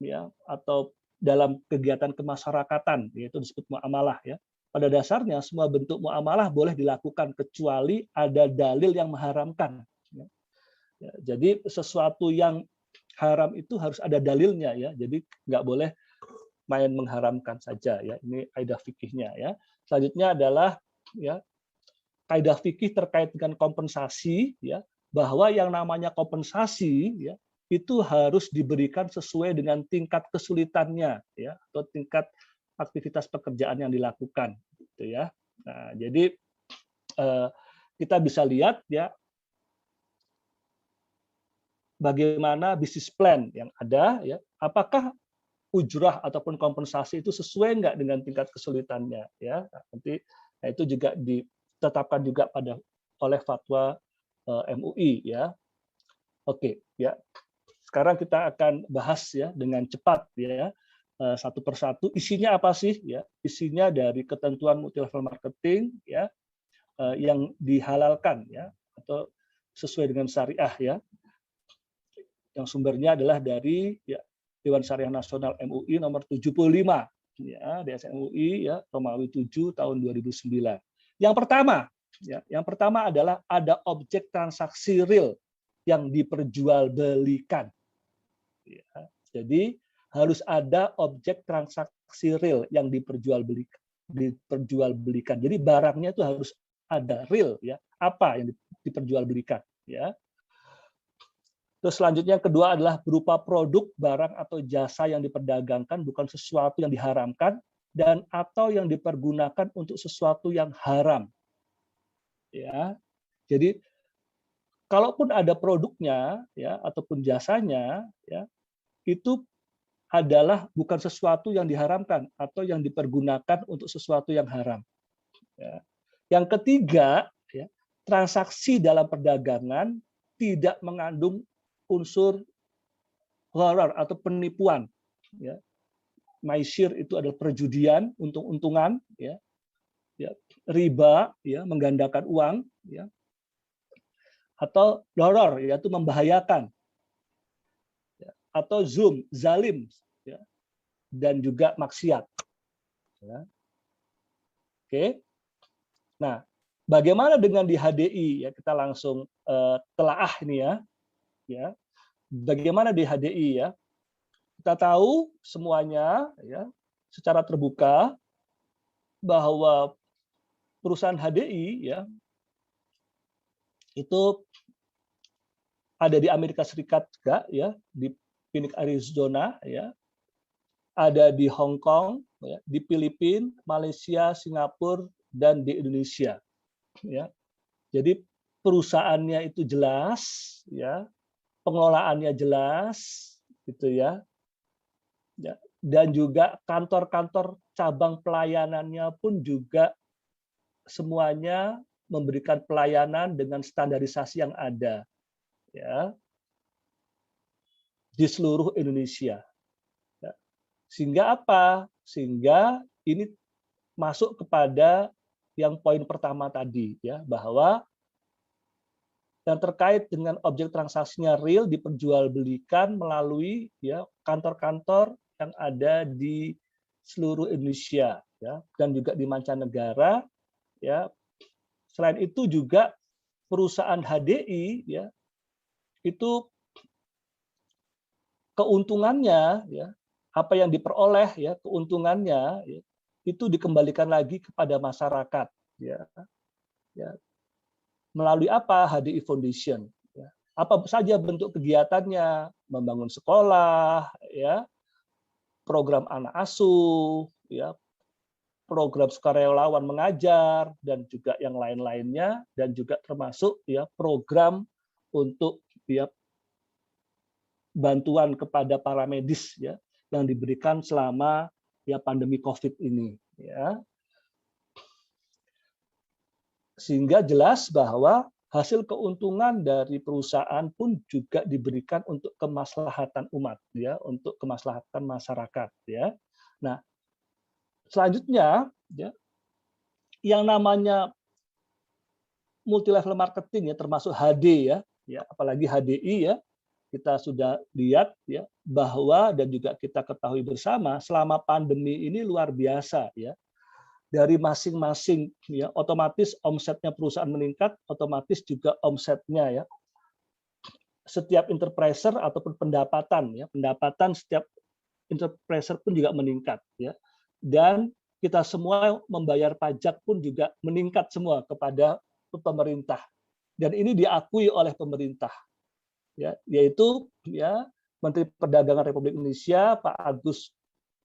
Ya, atau dalam kegiatan kemasyarakatan yaitu disebut muamalah ya. Pada dasarnya semua bentuk muamalah boleh dilakukan kecuali ada dalil yang mengharamkan. Ya, jadi sesuatu yang haram itu harus ada dalilnya ya. Jadi nggak boleh main mengharamkan saja ya. Ini kaidah fikihnya ya. Selanjutnya adalah ya kaidah fikih terkait dengan kompensasi ya, bahwa yang namanya kompensasi ya itu harus diberikan sesuai dengan tingkat kesulitannya ya, atau tingkat aktivitas pekerjaan yang dilakukan gitu ya. Nah, jadi kita bisa lihat ya bagaimana bisnis plan yang ada ya, apakah ujrah ataupun kompensasi itu sesuai nggak dengan tingkat kesulitannya ya. Nanti nah itu juga ditetapkan juga oleh fatwa MUI ya. Oke ya. Sekarang kita akan bahas ya dengan cepat ya, satu persatu isinya apa sih ya. Isinya dari ketentuan multi level marketing ya, yang dihalalkan ya atau sesuai dengan syariah ya, yang sumbernya adalah dari ya, Dewan Syariah Nasional MUI nomor 75 ya, DSN MUI ya, Romawi 7 tahun 2009. Yang pertama adalah ada objek transaksi real yang diperjualbelikan. Ya, jadi harus ada objek transaksi real yang diperjualbelikan. Jadi barangnya itu harus ada real ya, apa yang diperjualbelikan ya. Terus selanjutnya yang kedua adalah berupa produk, barang atau jasa yang diperdagangkan bukan sesuatu yang diharamkan dan atau yang dipergunakan untuk sesuatu yang haram. Ya. Jadi kalaupun ada produknya ya ataupun jasanya ya, itu adalah bukan sesuatu yang diharamkan atau yang dipergunakan untuk sesuatu yang haram. Ya. Yang ketiga, ya, transaksi dalam perdagangan tidak mengandung unsur gharar atau penipuan. Ya. Maisir itu adalah perjudian, untung-untungan, ya. Ya. Riba, ya, menggandakan uang, ya. Atau doror, yaitu membahayakan, ya. Atau zalim, ya. Dan juga maksiat. Ya. Oke. Nah, bagaimana dengan di HDI? Ya, kita langsung telaah ini ya. Ya. Bagaimana di HDI ya? Kita tahu semuanya ya secara terbuka bahwa perusahaan HDI ya itu ada di Amerika Serikat juga ya, di Phoenix Arizona ya. Ada di Hong Kong, ya, di Filipina, Malaysia, Singapura, dan di Indonesia. Ya. Jadi perusahaannya itu jelas, ya, pengelolaannya jelas, gitu ya. Ya. Dan juga kantor-kantor cabang pelayanannya pun juga semuanya memberikan pelayanan dengan standarisasi yang ada, ya, di seluruh Indonesia. Sehingga apa? Sehingga ini masuk kepada yang poin pertama tadi, ya, bahwa yang terkait dengan objek transaksinya real diperjualbelikan melalui ya kantor-kantor yang ada di seluruh Indonesia, ya, dan juga di mancanegara, ya. Selain itu juga perusahaan HDI, ya, itu keuntungannya, ya, apa yang diperoleh ya keuntungannya ya, itu dikembalikan lagi kepada masyarakat ya, ya melalui apa HDI Foundation ya. Apa saja bentuk kegiatannya, membangun sekolah ya, program anak asuh ya, program sukarelawan mengajar dan juga yang lain-lainnya, dan juga termasuk ya program untuk ya bantuan kepada para medis ya yang diberikan selama ya pandemi COVID ini, ya. Sehingga jelas bahwa hasil keuntungan dari perusahaan pun juga diberikan untuk kemaslahatan umat, ya, untuk kemaslahatan masyarakat, ya. Nah, selanjutnya, ya, yang namanya multi level marketing ya, termasuk HD ya, apalagi HDI ya. Kita sudah lihat ya bahwa dan juga kita ketahui bersama selama pandemi ini luar biasa ya. Dari masing-masing ya otomatis omsetnya perusahaan meningkat, otomatis juga omsetnya ya setiap enterpriser ataupun pendapatan ya, pendapatan setiap enterpriser pun juga meningkat ya. Dan kita semua membayar pajak pun juga meningkat semua kepada pemerintah. Dan ini diakui oleh pemerintah. Ya, yaitu ya Menteri Perdagangan Republik Indonesia Pak Agus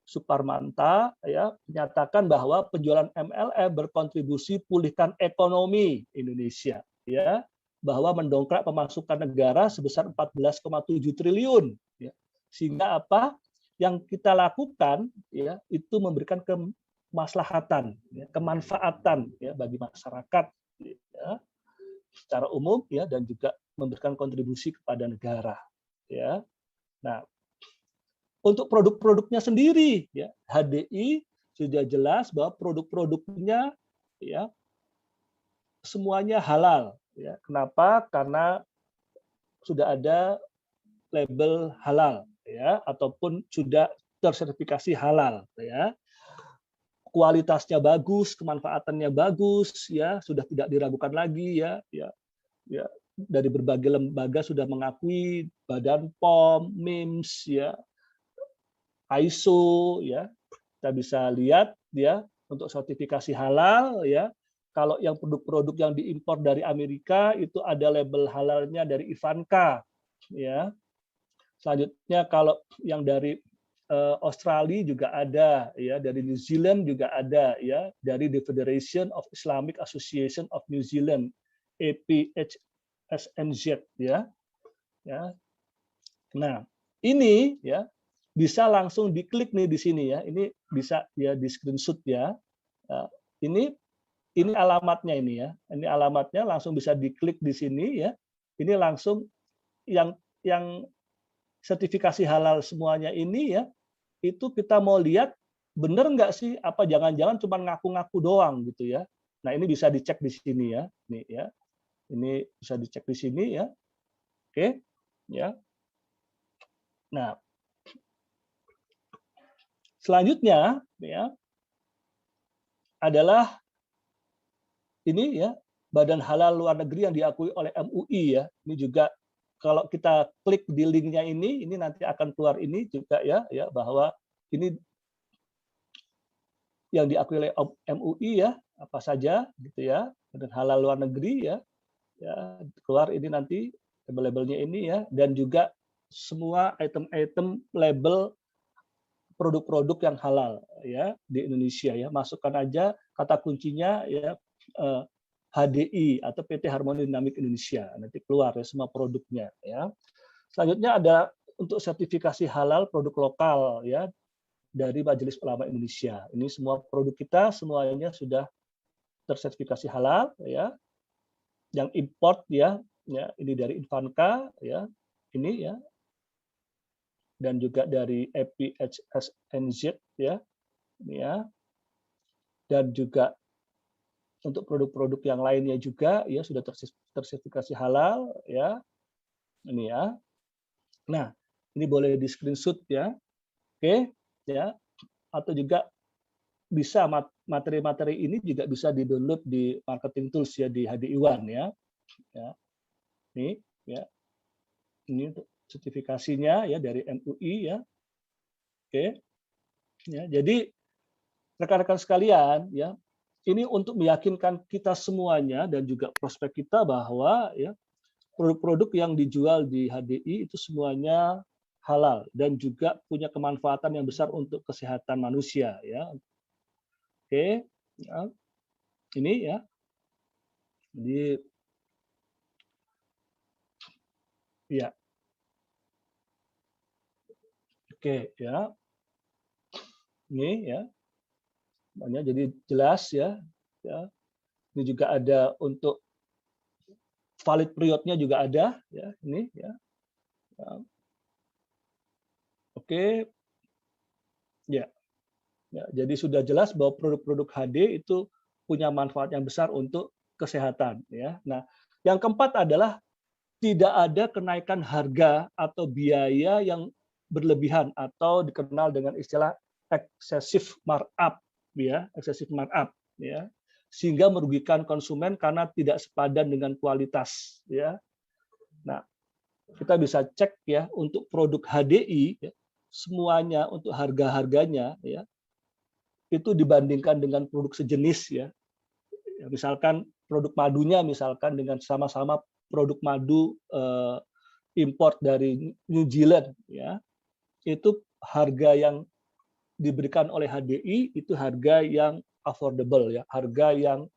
Suparmanta ya menyatakan bahwa penjualan MLM berkontribusi pulihkan ekonomi Indonesia ya, bahwa mendongkrak pemasukan negara sebesar 14,7 triliun ya. Sehingga apa yang kita lakukan ya itu memberikan kemaslahatan ya, kemanfaatan ya bagi masyarakat ya, secara umum ya, dan juga memberikan kontribusi kepada negara ya. Nah, untuk produk-produknya sendiri ya HDI sudah jelas bahwa produk-produknya ya semuanya halal ya. Kenapa? Karena sudah ada label halal ya, ataupun sudah tersertifikasi halal ya. Kualitasnya bagus, kemanfaatannya bagus ya, sudah tidak diragukan lagi ya, ya dari berbagai lembaga sudah mengakui, Badan POM, MIMS ya, ISO ya. Kita bisa lihat ya untuk sertifikasi halal ya. Kalau yang produk-produk yang diimpor dari Amerika itu ada label halalnya dari Ivanka ya. Selanjutnya kalau yang dari Australia juga ada ya, dari New Zealand juga ada ya, dari the Federation of Islamic Association of New Zealand APHSNZ ya. Ya. Nah, ini ya bisa langsung diklik nih di sini ya. Ini bisa ya di screenshot ya. Ini alamatnya ini ya. Ini alamatnya langsung bisa diklik di sini ya. Ini langsung yang sertifikasi halal semuanya ini ya. Itu kita mau lihat bener nggak sih? Apa jangan-jangan cuma ngaku-ngaku doang gitu ya? Nah ini bisa dicek di sini ya. Nih ya. Ini bisa dicek di sini ya. Oke, ya. Nah, selanjutnya ya adalah ini ya Badan Halal Luar Negeri yang diakui oleh MUI ya. Ini juga kalau kita klik di linknya ini nanti akan keluar ini juga ya bahwa ini yang diakui oleh MUI ya apa saja gitu ya Badan Halal Luar Negeri ya keluar ini nanti label-labelnya ini ya dan juga semua item-item label produk-produk yang halal ya di Indonesia ya masukkan aja kata kuncinya ya HDI atau PT Harmoni Dinamik Indonesia nanti keluar ya semua produknya ya selanjutnya ada untuk sertifikasi halal produk lokal ya dari Majelis Ulama Indonesia ini semua produk kita semuanya sudah tersertifikasi halal ya yang import ya ini dari Infanka ya ini ya dan juga dari EPHSNZ ya ini ya dan juga untuk produk-produk yang lainnya juga ya sudah tersertifikasi halal ya ini ya nah ini boleh di screenshot ya oke ya atau juga bisa materi-materi ini juga bisa di-download di marketing tools ya di HDI One ya ini ya ini untuk sertifikasinya ya dari MUI ya oke ya jadi rekan-rekan sekalian ya ini untuk meyakinkan kita semuanya dan juga prospek kita bahwa ya produk-produk yang dijual di HDI itu semuanya halal dan juga punya kemanfaatan yang besar untuk kesehatan manusia ya. Oke, ya. Ini ya. Jadi ya. Oke, ya. Ini ya. Banyak jadi jelas ya. Ya. Ini juga ada untuk valid periodnya juga ada ya, ini ya. Ya. Oke. Ya. Ya, jadi sudah jelas bahwa produk-produk HD itu punya manfaat yang besar untuk kesehatan ya. Nah, yang keempat adalah tidak ada kenaikan harga atau biaya yang berlebihan atau dikenal dengan istilah excessive markup ya, excessive markup ya. Sehingga merugikan konsumen karena tidak sepadan dengan kualitas ya. Nah, kita bisa cek ya untuk produk HDI ya, semuanya untuk harga-harganya ya itu dibandingkan dengan produk sejenis ya. Misalkan produk madunya misalkan dengan sama-sama produk madu import dari New Zealand ya. Itu harga yang diberikan oleh HDI itu harga yang affordable ya, harga yang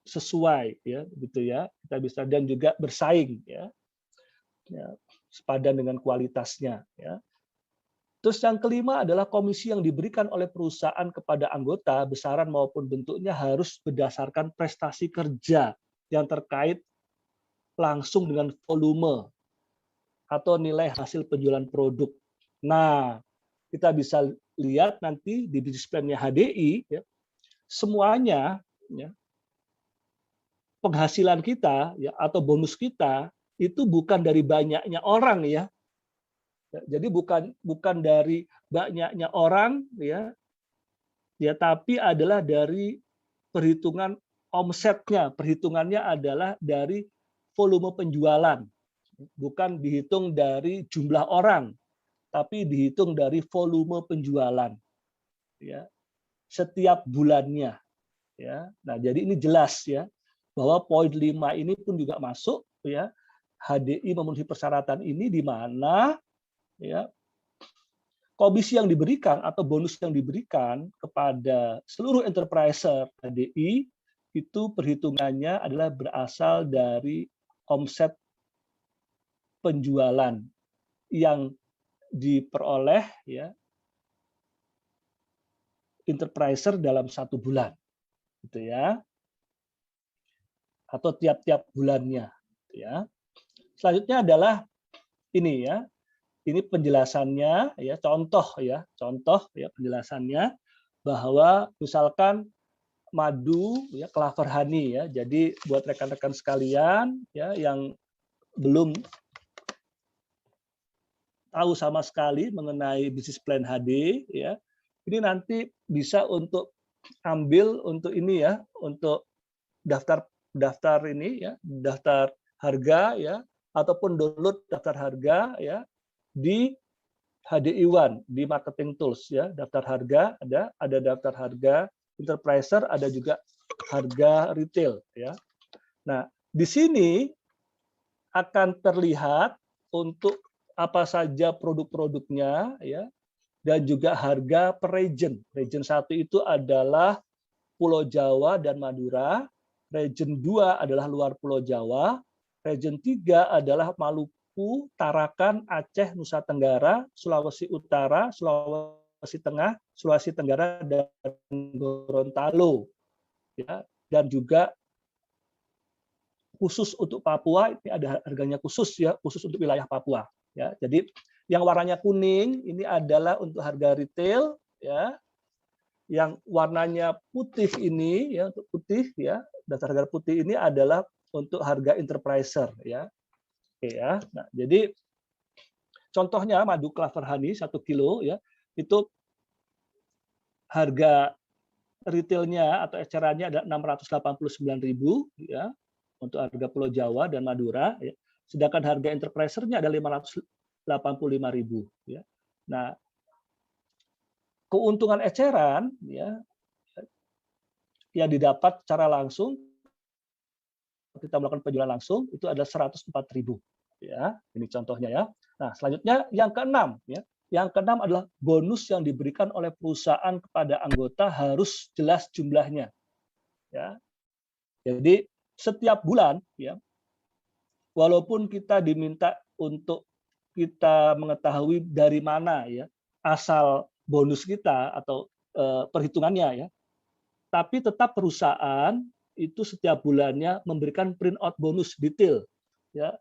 sesuai ya gitu ya. Kita bisa dan juga bersaing ya. Ya, sepadan dengan kualitasnya ya. Terus yang kelima adalah komisi yang diberikan oleh perusahaan kepada anggota, besaran maupun bentuknya harus berdasarkan prestasi kerja yang terkait langsung dengan volume atau nilai hasil penjualan produk. Nah, kita bisa lihat nanti di display-nya HDI, ya, semuanya ya, penghasilan kita ya, atau bonus kita itu bukan dari banyaknya orang ya. Jadi bukan dari banyaknya orang ya, tapi adalah dari perhitungan omsetnya. Perhitungannya adalah dari volume penjualan, bukan dihitung dari jumlah orang, tapi dihitung dari volume penjualan. Ya, setiap bulannya. Ya, nah jadi ini jelas ya bahwa poin 5 ini pun juga masuk ya. HDI memenuhi persyaratan ini di mana ya komisi yang diberikan atau bonus yang diberikan kepada seluruh enterpriser HDI itu perhitungannya adalah berasal dari omset penjualan yang diperoleh ya enterpriser dalam 1 bulan, gitu ya, atau tiap-tiap bulannya, gitu ya. Selanjutnya adalah ini ya, ini penjelasannya ya, contoh ya penjelasannya bahwa misalkan madu ya, clover honey ya. Jadi buat rekan-rekan sekalian ya yang belum tahu sama sekali mengenai bisnis plan HD ya, ini nanti bisa untuk ambil untuk ini ya, untuk daftar daftar ini ya, daftar harga ya, ataupun download daftar harga ya di HDI One di Marketing Tools ya. Daftar harga ada daftar harga enterpriser, ada juga harga retail ya. Nah, di sini akan terlihat untuk apa saja produk-produknya ya, dan juga harga per region. Region 1 itu adalah Pulau Jawa dan Madura, region 2 adalah luar Pulau Jawa, region 3 adalah Maluku, Tarakan, Aceh, Nusa Tenggara, Sulawesi Utara, Sulawesi Tengah, Sulawesi Tenggara, dan Gorontalo. Ya, dan juga khusus untuk Papua, ini ada harganya khusus ya, khusus untuk wilayah Papua. Ya, jadi yang warnanya kuning ini adalah untuk harga retail ya. Yang warnanya putih ini ya, untuk putih ya, dasar harga putih ini adalah untuk harga enterpriser ya. Oke ya. Nah, jadi contohnya madu clover honey 1 kilo ya, itu harga retailnya atau ecerannya ada 689.000 ya untuk harga Pulau Jawa dan Madura ya. Sedangkan harga enterprisernya ada 585.000 ya. Nah, keuntungan eceran ya yang didapat secara langsung kita melakukan penjualan langsung itu ada 104.000 ya. Ini contohnya ya. Nah, selanjutnya yang keenam ya. Yang keenam adalah bonus yang diberikan oleh perusahaan kepada anggota harus jelas jumlahnya. Ya. Jadi setiap bulan ya, walaupun kita diminta untuk kita mengetahui dari mana ya asal bonus kita atau perhitungannya ya, tapi tetap perusahaan itu setiap bulannya memberikan print out bonus detail ya,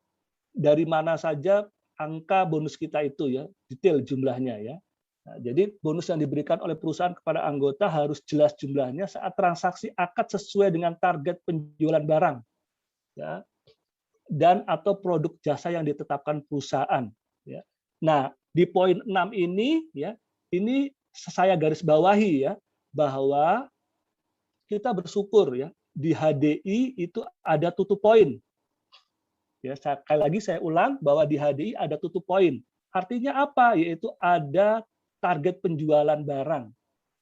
dari mana saja angka bonus kita itu ya, detail jumlahnya ya. Nah, jadi bonus yang diberikan oleh perusahaan kepada anggota harus jelas jumlahnya saat transaksi akad sesuai dengan target penjualan barang ya, dan atau produk jasa yang ditetapkan perusahaan ya. Nah, di poin 6 ini ya, ini saya garis bawahi ya, bahwa kita bersyukur ya di HDI itu ada tutup poin. Ya, sekali lagi saya ulang bahwa di HDI ada tutup poin. Artinya apa? Yaitu ada target penjualan barang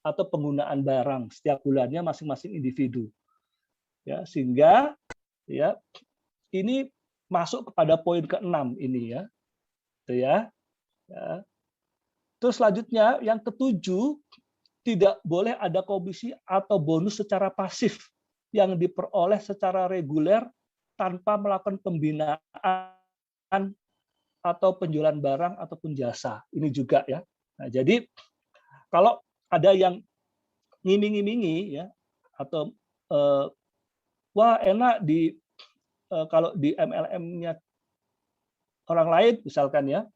atau penggunaan barang setiap bulannya masing-masing individu. Ya, sehingga ya ini masuk kepada poin ke-6 ini ya. Itu ya. Ya. Terus selanjutnya yang ketujuh, tidak boleh ada komisi atau bonus secara pasif yang diperoleh secara reguler tanpa melakukan pembinaan atau penjualan barang ataupun jasa. Ini juga ya. Nah, jadi kalau ada yang ngiming-ngimingi ya, atau wah enak di kalau di MLM-nya orang lain misalkan ya,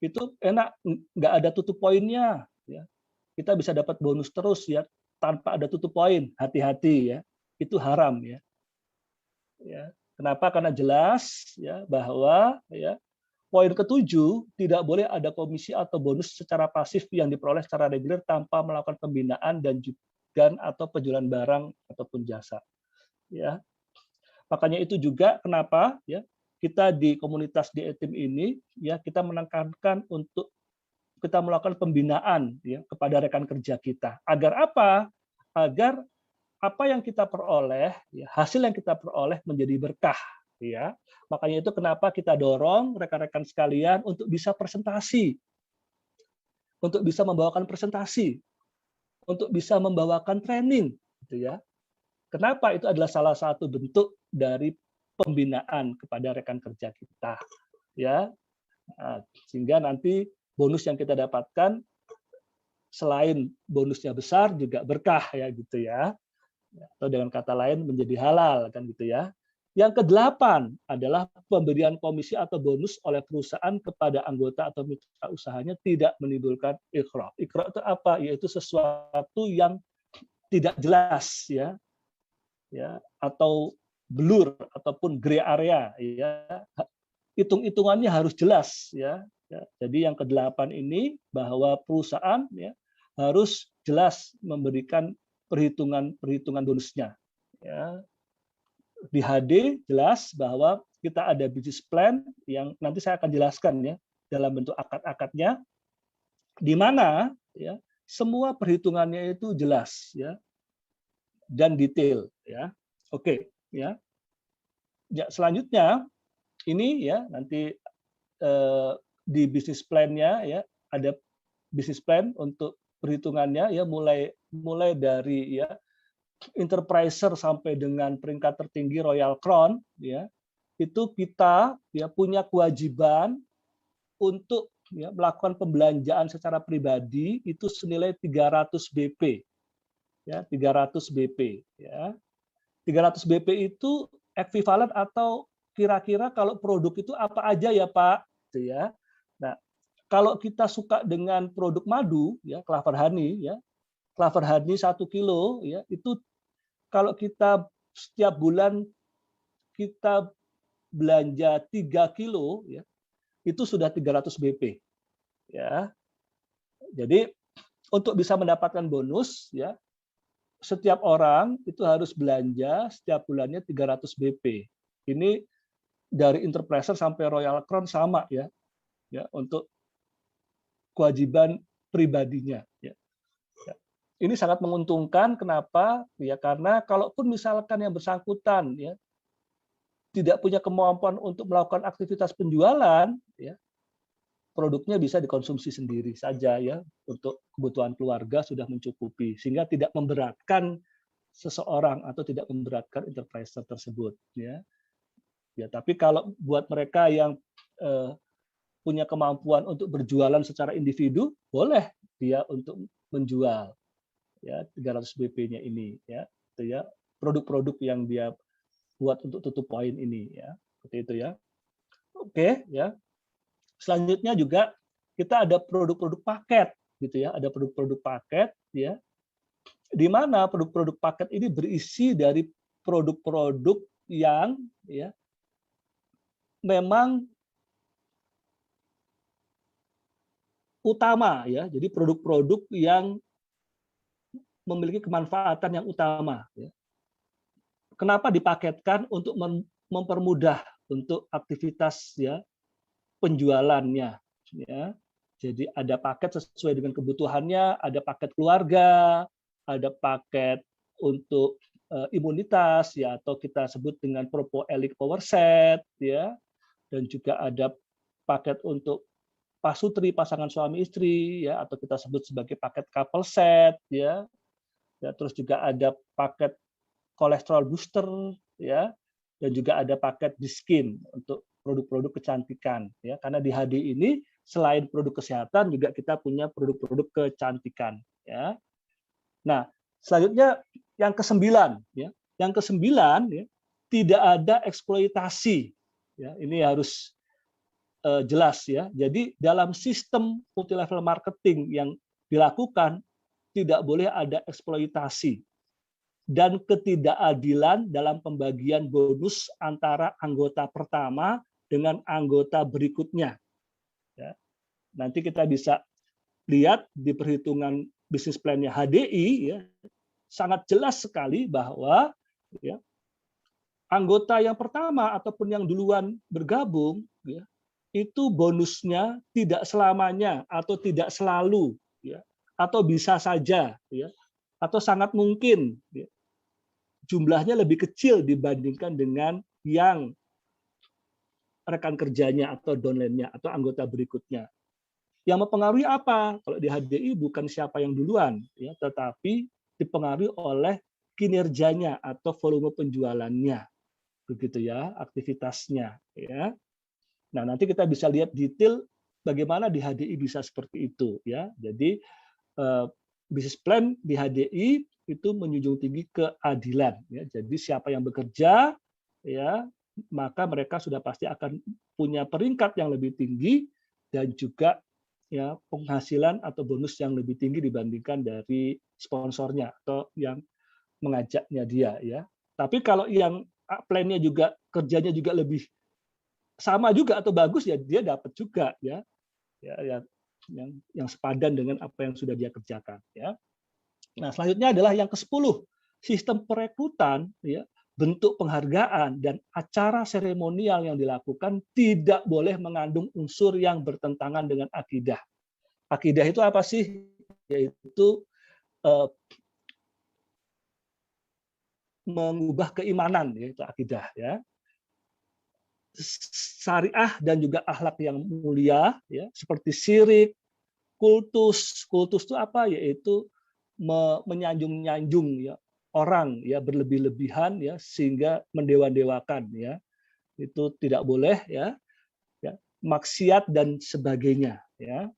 itu enak nggak ada tutup poinnya ya. Kita bisa dapat bonus terus ya tanpa ada tutup poin. Hati-hati ya, itu haram ya. Ya. Kenapa? Karena jelas ya bahwa ya poin ketujuh tidak boleh ada komisi atau bonus secara pasif yang diperoleh secara reguler tanpa melakukan pembinaan dan juga atau penjualan barang ataupun jasa. Ya. Makanya itu juga kenapa ya kita di komunitas di eTeam ini ya kita menekankan untuk kita melakukan pembinaan ya kepada rekan kerja kita. Agar apa? Agar apa yang kita peroleh, ya, hasil yang kita peroleh menjadi berkah. Ya. Makanya itu kenapa kita dorong rekan-rekan sekalian untuk bisa presentasi, untuk bisa membawakan presentasi, untuk bisa membawakan training. Gitu ya. Kenapa? Itu adalah salah satu bentuk dari pembinaan kepada rekan kerja kita. Ya. Nah, sehingga nanti bonus yang kita dapatkan selain bonusnya besar juga berkah ya gitu ya. Atau dengan kata lain menjadi halal kan gitu ya. Yang kedelapan adalah pemberian komisi atau bonus oleh perusahaan kepada anggota atau mitra usahanya tidak menimbulkan ikrah. Ikrah itu apa? Yaitu sesuatu yang tidak jelas ya, atau blur ataupun gray area ya. Hitung-hitungannya harus jelas ya. Jadi yang kedelapan ini bahwa perusahaan ya harus jelas memberikan perhitungan bonusnya ya. Di HD jelas bahwa kita ada business plan yang nanti saya akan jelaskan ya dalam bentuk akad-akadnya, di mana ya semua perhitungannya itu jelas ya dan detail ya. Oke ya. Ya selanjutnya ini ya nanti di business plan-nya ya ada business plan untuk perhitungannya ya mulai dari ya enterpriser sampai dengan peringkat tertinggi Royal Crown ya itu kita ya punya kewajiban untuk ya, melakukan pembelanjaan secara pribadi itu senilai 300 BP ya 300 BP ya 300 BP itu ekuivalen atau kira-kira kalau produk itu apa aja ya Pak gitu ya. Nah kalau kita suka dengan produk madu ya Clover Honey ya Clover Honey 1 kilo ya itu kalau kita setiap bulan kita belanja 3 kilo ya itu sudah 300 BP ya. Jadi untuk bisa mendapatkan bonus ya setiap orang itu harus belanja setiap bulannya 300 BP. Ini dari Enterpriser sampai Royal Crown sama ya. Ya untuk kewajiban pribadinya ya. Ini sangat menguntungkan. Kenapa? Ya karena kalaupun misalkan yang bersangkutan ya tidak punya kemampuan untuk melakukan aktivitas penjualan, ya produknya bisa dikonsumsi sendiri saja ya untuk kebutuhan keluarga sudah mencukupi sehingga tidak memberatkan seseorang atau tidak memberatkan enterpriser tersebut ya. Ya tapi kalau buat mereka yang punya kemampuan untuk berjualan secara individu boleh dia untuk menjual ya 300 BP-nya ini ya itu ya produk-produk yang dia buat untuk tutup poin ini ya seperti itu ya. Oke ya. Selanjutnya juga kita ada produk-produk paket gitu ya, ada produk-produk paket ya. Di mana produk-produk paket ini berisi dari produk-produk yang ya memang utama ya. Jadi produk-produk yang memiliki kemanfaatan yang utama ya. Kenapa dipaketkan untuk mempermudah untuk aktivitas ya penjualannya ya. Jadi ada paket sesuai dengan kebutuhannya, ada paket keluarga, ada paket untuk imunitas ya atau kita sebut dengan Propo Elite Power Set ya. Dan juga ada paket untuk pasutri pasangan suami istri ya atau kita sebut sebagai paket couple set ya. Ya terus juga ada paket kolesterol booster ya dan juga ada paket diskin untuk produk-produk kecantikan ya karena di HD ini selain produk kesehatan juga kita punya produk-produk kecantikan ya. Nah, selanjutnya yang kesembilan ya. Yang kesembilan ya, tidak ada eksploitasi ya. Ini harus jelas ya. Jadi dalam sistem multi level marketing yang dilakukan tidak boleh ada eksploitasi dan ketidakadilan dalam pembagian bonus antara anggota pertama dengan anggota berikutnya. Ya. Nanti kita bisa lihat di perhitungan bisnis plan-nya HDI, ya, sangat jelas sekali bahwa ya, anggota yang pertama ataupun yang duluan bergabung, ya, itu bonusnya tidak selamanya atau tidak selalu, ya, atau bisa saja, ya, atau sangat mungkin ya, jumlahnya lebih kecil dibandingkan dengan yang rekan kerjanya atau downline-nya atau anggota berikutnya. Yang mempengaruhi apa? Kalau di HDI bukan siapa yang duluan, ya, tetapi dipengaruhi oleh kinerjanya atau volume penjualannya, begitu ya, aktivitasnya. Ya. Nah nanti kita bisa lihat detail bagaimana di HDI bisa seperti itu ya. Jadi business plan di HDI itu menjunjung tinggi keadilan ya. Jadi siapa yang bekerja ya, maka mereka sudah pasti akan punya peringkat yang lebih tinggi dan juga ya penghasilan atau bonus yang lebih tinggi dibandingkan dari sponsornya atau yang mengajaknya dia ya. Tapi kalau yang plannya juga kerjanya juga lebih sama juga atau bagus ya dia dapat juga ya. Ya, yang sepadan dengan apa yang sudah dia kerjakan ya. Nah, selanjutnya adalah yang ke-10, sistem perekrutan ya, bentuk penghargaan dan acara seremonial yang dilakukan tidak boleh mengandung unsur yang bertentangan dengan akidah. Akidah itu apa sih? Yaitu mengubah keimanan, yaitu akidah ya. Syariah dan juga akhlak yang mulia ya, seperti syirik, kultus. Kultus itu apa? Yaitu menyanjung-nyanjung ya orang ya berlebih-lebihan ya sehingga mendewa-dewakan ya. Itu tidak boleh ya. Ya, maksiat dan sebagainya ya.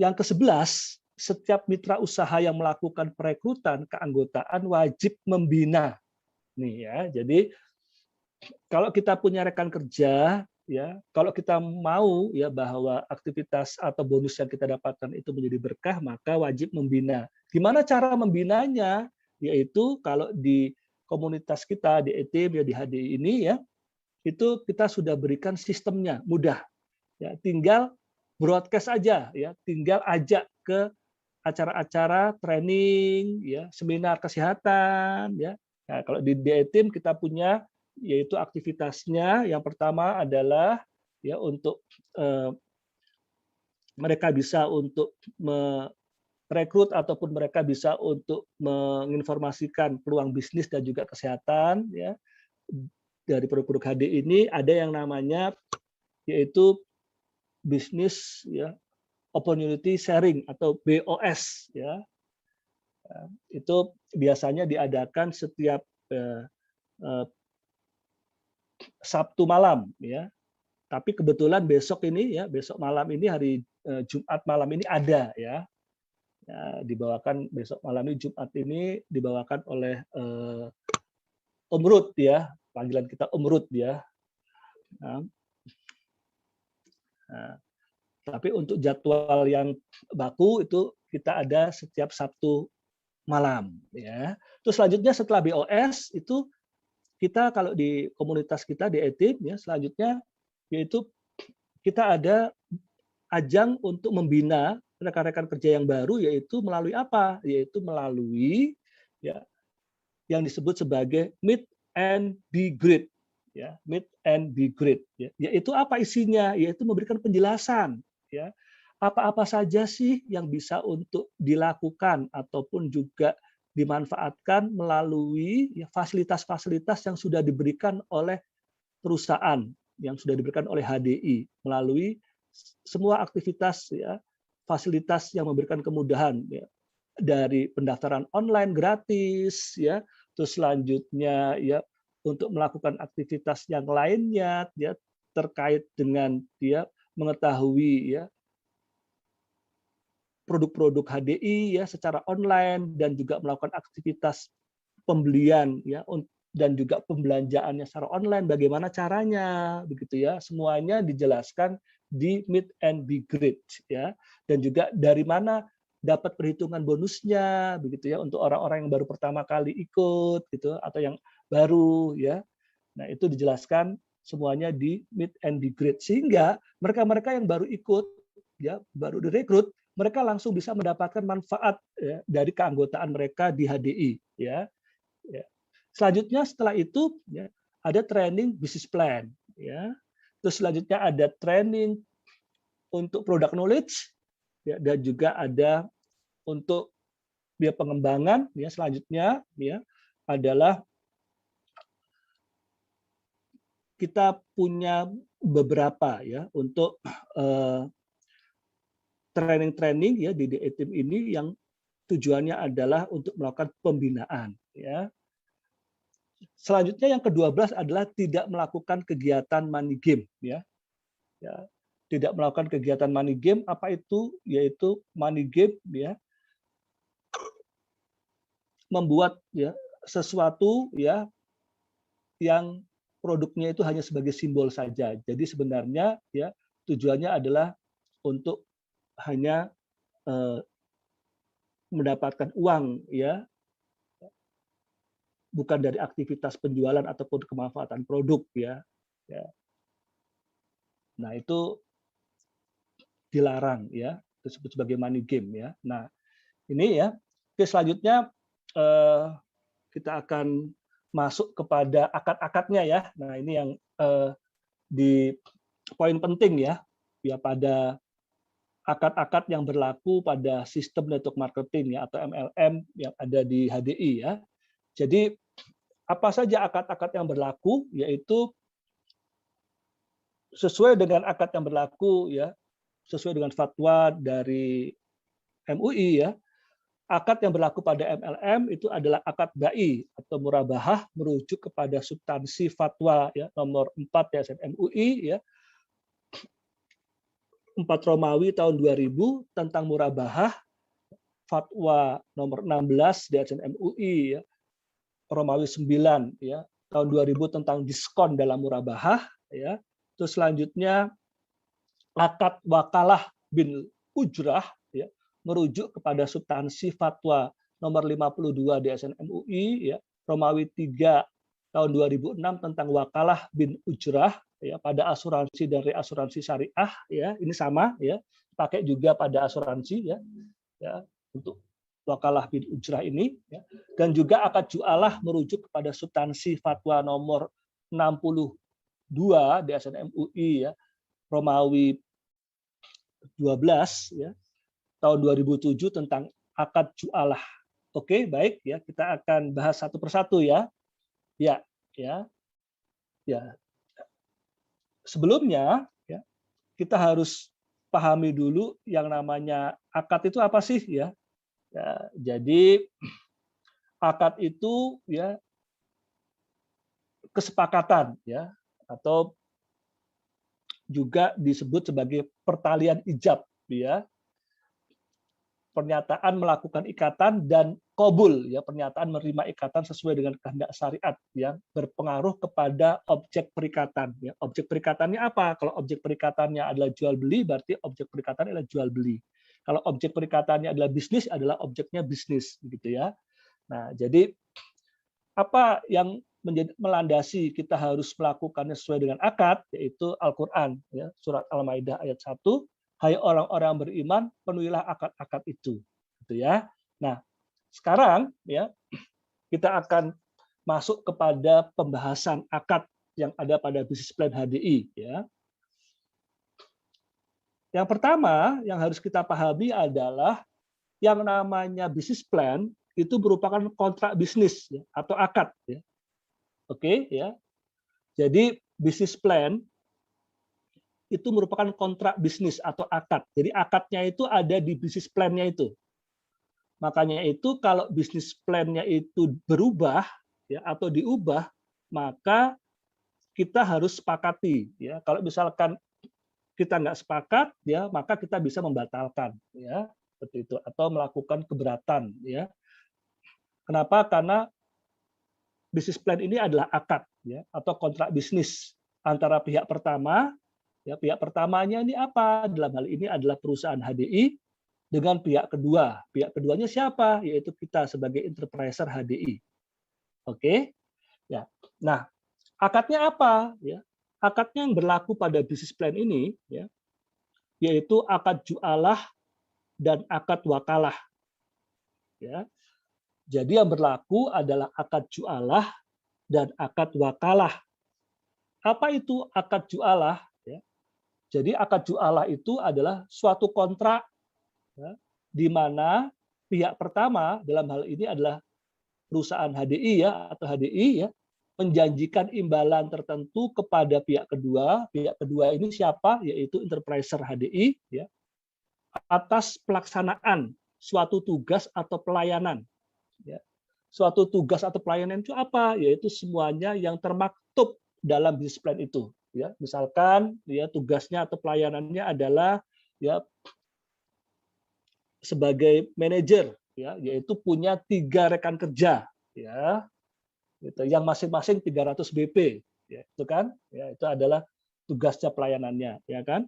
Yang ke-11, setiap mitra usaha yang melakukan perekrutan keanggotaan wajib membina. Nih ya. Jadi kalau kita punya rekan kerja ya, kalau kita mau ya bahwa aktivitas atau bonus yang kita dapatkan itu menjadi berkah, maka wajib membina. Gimana cara membinanya? Yaitu kalau di komunitas kita di ETIM ya di HDI ini ya, itu kita sudah berikan sistemnya mudah. Ya, tinggal broadcast aja ya, tinggal ajak ke acara-acara training ya, seminar kesehatan ya. Nah, kalau di ETIM kita punya yaitu aktivitasnya yang pertama adalah ya untuk mereka bisa untuk merekrut ataupun mereka bisa untuk menginformasikan peluang bisnis dan juga kesehatan ya. Dari produk-produk HD ini ada yang namanya yaitu bisnis ya opportunity sharing atau BOS ya. Itu biasanya diadakan setiap Sabtu malam ya. Tapi kebetulan besok ini ya, besok malam ini hari Jumat malam ini ada ya. Ya dibawakan besok malam ini Jumat ini dibawakan oleh Om Rud ya, panggilan kita Om Rud ya. Nah, tapi untuk jadwal yang baku itu kita ada setiap Sabtu malam ya. Terus selanjutnya setelah BOS itu kita kalau di komunitas kita di ETIM ya selanjutnya yaitu kita ada ajang untuk membina rekan-rekan kerja yang baru yaitu melalui apa? Yaitu melalui ya yang disebut sebagai meet and be great ya, meet and be great ya. Yaitu apa isinya? Yaitu memberikan penjelasan ya. Apa-apa saja sih yang bisa untuk dilakukan ataupun juga dimanfaatkan melalui ya, fasilitas-fasilitas yang sudah diberikan oleh perusahaan, yang sudah diberikan oleh HDI melalui semua aktivitas ya, fasilitas yang memberikan kemudahan ya, dari pendaftaran online gratis ya, terus selanjutnya ya untuk melakukan aktivitas yang lainnya ya terkait dengan dia mengetahui ya produk-produk HDI ya secara online dan juga melakukan aktivitas pembelian ya dan juga pembelanjaannya secara online bagaimana caranya begitu ya semuanya dijelaskan di Meet and Be Great ya dan juga dari mana dapat perhitungan bonusnya begitu ya untuk orang-orang yang baru pertama kali ikut gitu atau yang baru ya. Nah, itu dijelaskan semuanya di Meet and Be Great sehingga mereka-mereka yang baru ikut ya baru direkrut mereka langsung bisa mendapatkan manfaat ya, dari keanggotaan mereka di HDI ya. Ya. Selanjutnya setelah itu ya, ada training business plan ya. Terus selanjutnya ada training untuk product knowledge ya, dan juga ada untuk dia pengembangan ya selanjutnya ya adalah kita punya beberapa ya untuk training-training ya di ETIM ini yang tujuannya adalah untuk melakukan pembinaan ya. Selanjutnya yang ke-12 adalah tidak melakukan kegiatan money game ya. ya, tidak melakukan kegiatan money game. Apa itu? Yaitu money game ya, membuat ya sesuatu ya yang produknya itu hanya sebagai simbol saja. Jadi sebenarnya ya tujuannya adalah untuk hanya mendapatkan uang ya, bukan dari aktivitas penjualan ataupun kemanfaatan produk ya. Ya. Nah, itu dilarang ya, disebut sebagai money game ya. Nah, ini ya. Oke, selanjutnya kita akan masuk kepada akad-akadnya ya. Nah, ini yang di poin penting ya, ya pada akad-akad yang berlaku pada sistem network marketing ya atau MLM yang ada di HDI ya. Jadi apa saja akad-akad yang berlaku, yaitu sesuai dengan akad yang berlaku ya, sesuai dengan fatwa dari MUI ya. Akad yang berlaku pada MLM itu adalah akad ba'i atau murabahah merujuk kepada substansi fatwa ya nomor 4 DSN MUI ya 4 Romawi tahun 2000 tentang murabahah, fatwa nomor 16 DSN MUI ya Romawi 9 ya tahun 2000 tentang diskon dalam murabahah ya. Terus selanjutnya akad wakalah bin ujrah ya merujuk kepada substansi fatwa nomor 52 DSN MUI ya Romawi 3 tahun 2006 tentang wakalah bin ujrah ya pada asuransi dan reasuransi syariah ya. Ini sama ya, pakai juga pada asuransi ya. Ya, untuk wakalah bin ujrah ini ya. Dan juga akad jualah merujuk kepada substansi fatwa nomor 62 DSN MUI ya Romawi 12 ya tahun 2007 tentang akad jualah. Oke, baik ya, kita akan bahas satu persatu ya. Ya, ya. Ya. Sebelumnya ya, kita harus pahami dulu yang namanya akad itu apa sih ya. Ya, jadi akad itu ya kesepakatan ya atau juga disebut sebagai pertalian ijab ya. Pernyataan melakukan ikatan dan qabul ya, pernyataan menerima ikatan sesuai dengan kehendak syariat yang berpengaruh kepada objek perikatan ya. Objek perikatannya apa? Kalau objek perikatannya adalah jual beli berarti objek perikatannya adalah jual beli. Kalau objek perikatannya adalah bisnis adalah objeknya bisnis begitu ya. Nah, jadi apa yang melandasi kita harus melakukannya sesuai dengan akad yaitu Al-Qur'an ya, surat Al-Maidah ayat 1. Hai orang-orang beriman, penuhilah akad-akad itu, gitu ya. Nah, sekarang ya kita akan masuk kepada pembahasan akad yang ada pada Business Plan HDI ya. Yang pertama yang harus kita pahami adalah yang namanya business plan itu merupakan kontrak bisnis ya, atau akad ya. Oke ya. Jadi business plan itu merupakan kontrak bisnis atau akad. Jadi akadnya itu ada di bisnis plan-nya itu. Makanya itu kalau bisnis plan-nya itu berubah ya atau diubah, maka kita harus sepakati ya. Kalau misalkan kita nggak sepakat ya, maka kita bisa membatalkan ya, seperti itu atau melakukan keberatan ya. Kenapa? Karena bisnis plan ini adalah akad ya atau kontrak bisnis antara pihak pertama. Ya, pihak pertamanya ini apa? Dalam hal ini adalah perusahaan HDI dengan pihak kedua. Pihak keduanya siapa? Yaitu kita sebagai enterpriser HDI. Oke? Ya. Nah, akadnya apa? Ya. Akadnya yang berlaku pada bisnis plan ini ya, yaitu akad jualah dan akad wakalah. Ya. Jadi yang berlaku adalah akad jualah dan akad wakalah. Apa itu akad jualah? Jadi akad jualah itu adalah suatu kontrak ya, di mana pihak pertama dalam hal ini adalah perusahaan HDI ya atau HDI ya menjanjikan imbalan tertentu kepada pihak kedua. Pihak kedua ini siapa? Yaitu enterpriser HDI ya atas pelaksanaan suatu tugas atau pelayanan. Ya. Suatu tugas atau pelayanan itu apa? Yaitu semuanya yang termaktub dalam business plan itu. ya. Misalkan ya tugasnya atau pelayanannya adalah ya sebagai manajer, ya, yaitu punya 3 rekan kerja, ya, gitu, yang masing-masing 300 BP, ya, itu kan, ya, itu adalah tugasnya pelayanannya, ya kan.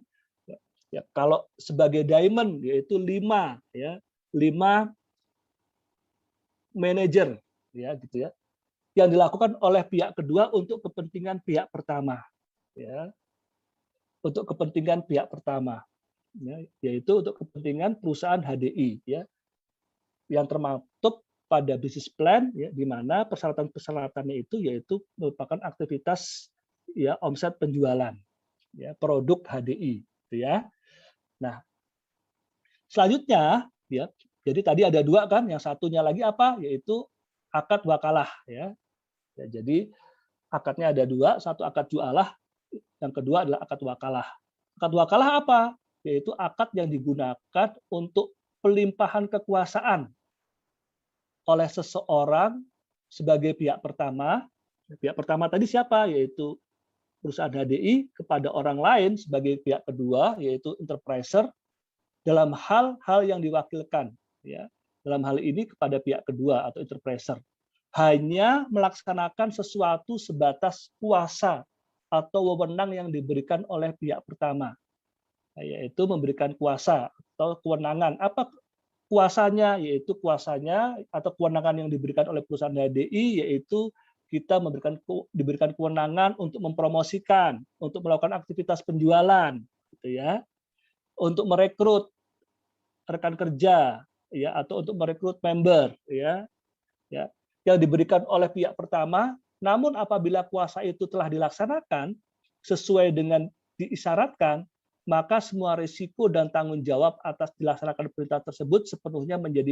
Ya, kalau sebagai diamond yaitu 5, ya, 5 manajer, ya, gitu ya, yang dilakukan oleh pihak kedua untuk kepentingan pihak pertama, ya, untuk kepentingan pihak pertama, ya, yaitu untuk kepentingan perusahaan HDI, ya, yang termaktub pada bisnis plan, ya, di mana persyaratan-persyaratannya itu yaitu merupakan aktivitas ya omset penjualan, ya, produk HDI, gitu ya. Nah, selanjutnya, ya, jadi tadi ada 2 kan, yang satunya lagi apa? Yaitu akad wakalah, ya. Ya, jadi akadnya ada 2, satu akad jualah, yang kedua adalah akad wakalah. Akad wakalah apa? Yaitu akad yang digunakan untuk pelimpahan kekuasaan oleh seseorang sebagai pihak pertama. Pihak pertama tadi siapa? Yaitu perusahaan HDI kepada orang lain sebagai pihak kedua, yaitu enterpriser, dalam hal-hal yang diwakilkan, ya, dalam hal ini kepada pihak kedua atau enterpriser, hanya melaksanakan sesuatu sebatas kuasa atau wewenang yang diberikan oleh pihak pertama, yaitu memberikan kuasa atau kewenangan. Apa kuasanya? Yaitu kuasanya atau kewenangan yang diberikan oleh perusahaan HDI, yaitu kita diberikan kewenangan untuk mempromosikan, untuk melakukan aktivitas penjualan, gitu ya, untuk merekrut rekan kerja, ya, atau untuk merekrut member, ya, yang diberikan oleh pihak pertama. Namun apabila kuasa itu telah dilaksanakan sesuai dengan diisyaratkan, maka semua risiko dan tanggung jawab atas dilaksanakan perintah tersebut sepenuhnya menjadi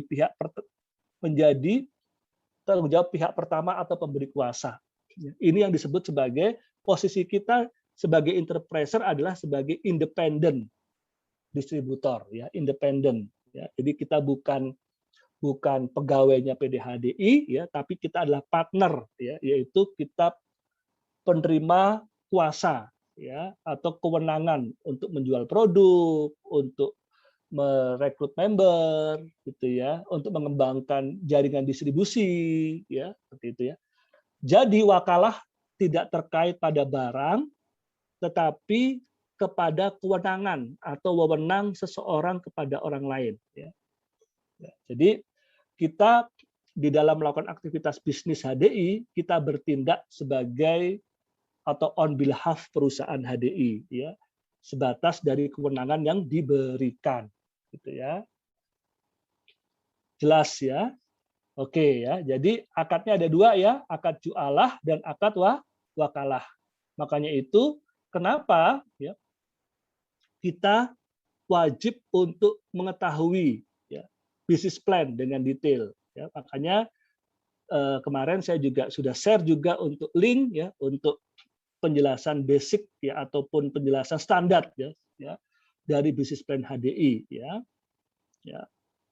tanggung jawab pihak pertama atau pemberi kuasa. Ini yang disebut sebagai posisi kita sebagai enterpriser adalah sebagai independent distributor, ya, independen, ya. Jadi kita bukan pegawainya PDHDI, ya, tapi kita adalah partner, ya, yaitu kita penerima kuasa, ya, atau kewenangan untuk menjual produk, untuk merekrut member, gitu ya, untuk mengembangkan jaringan distribusi, ya, seperti itu ya. Jadi wakalah tidak terkait pada barang, tetapi kepada kewenangan atau wewenang seseorang kepada orang lain. Ya. Jadi kita di dalam melakukan aktivitas bisnis HDI, kita bertindak sebagai atau on behalf perusahaan HDI, ya, sebatas dari kewenangan yang diberikan, gitu ya. Jelas ya? Oke ya. Jadi akadnya ada 2 ya, akad jualah dan akad wakalah. Makanya itu kenapa ya kita wajib untuk mengetahui ya bisnis plan dengan detail, ya. Makanya kemarin saya juga sudah share juga untuk link ya untuk penjelasan basic ya ataupun penjelasan standar ya dari bisnis plan HDI ya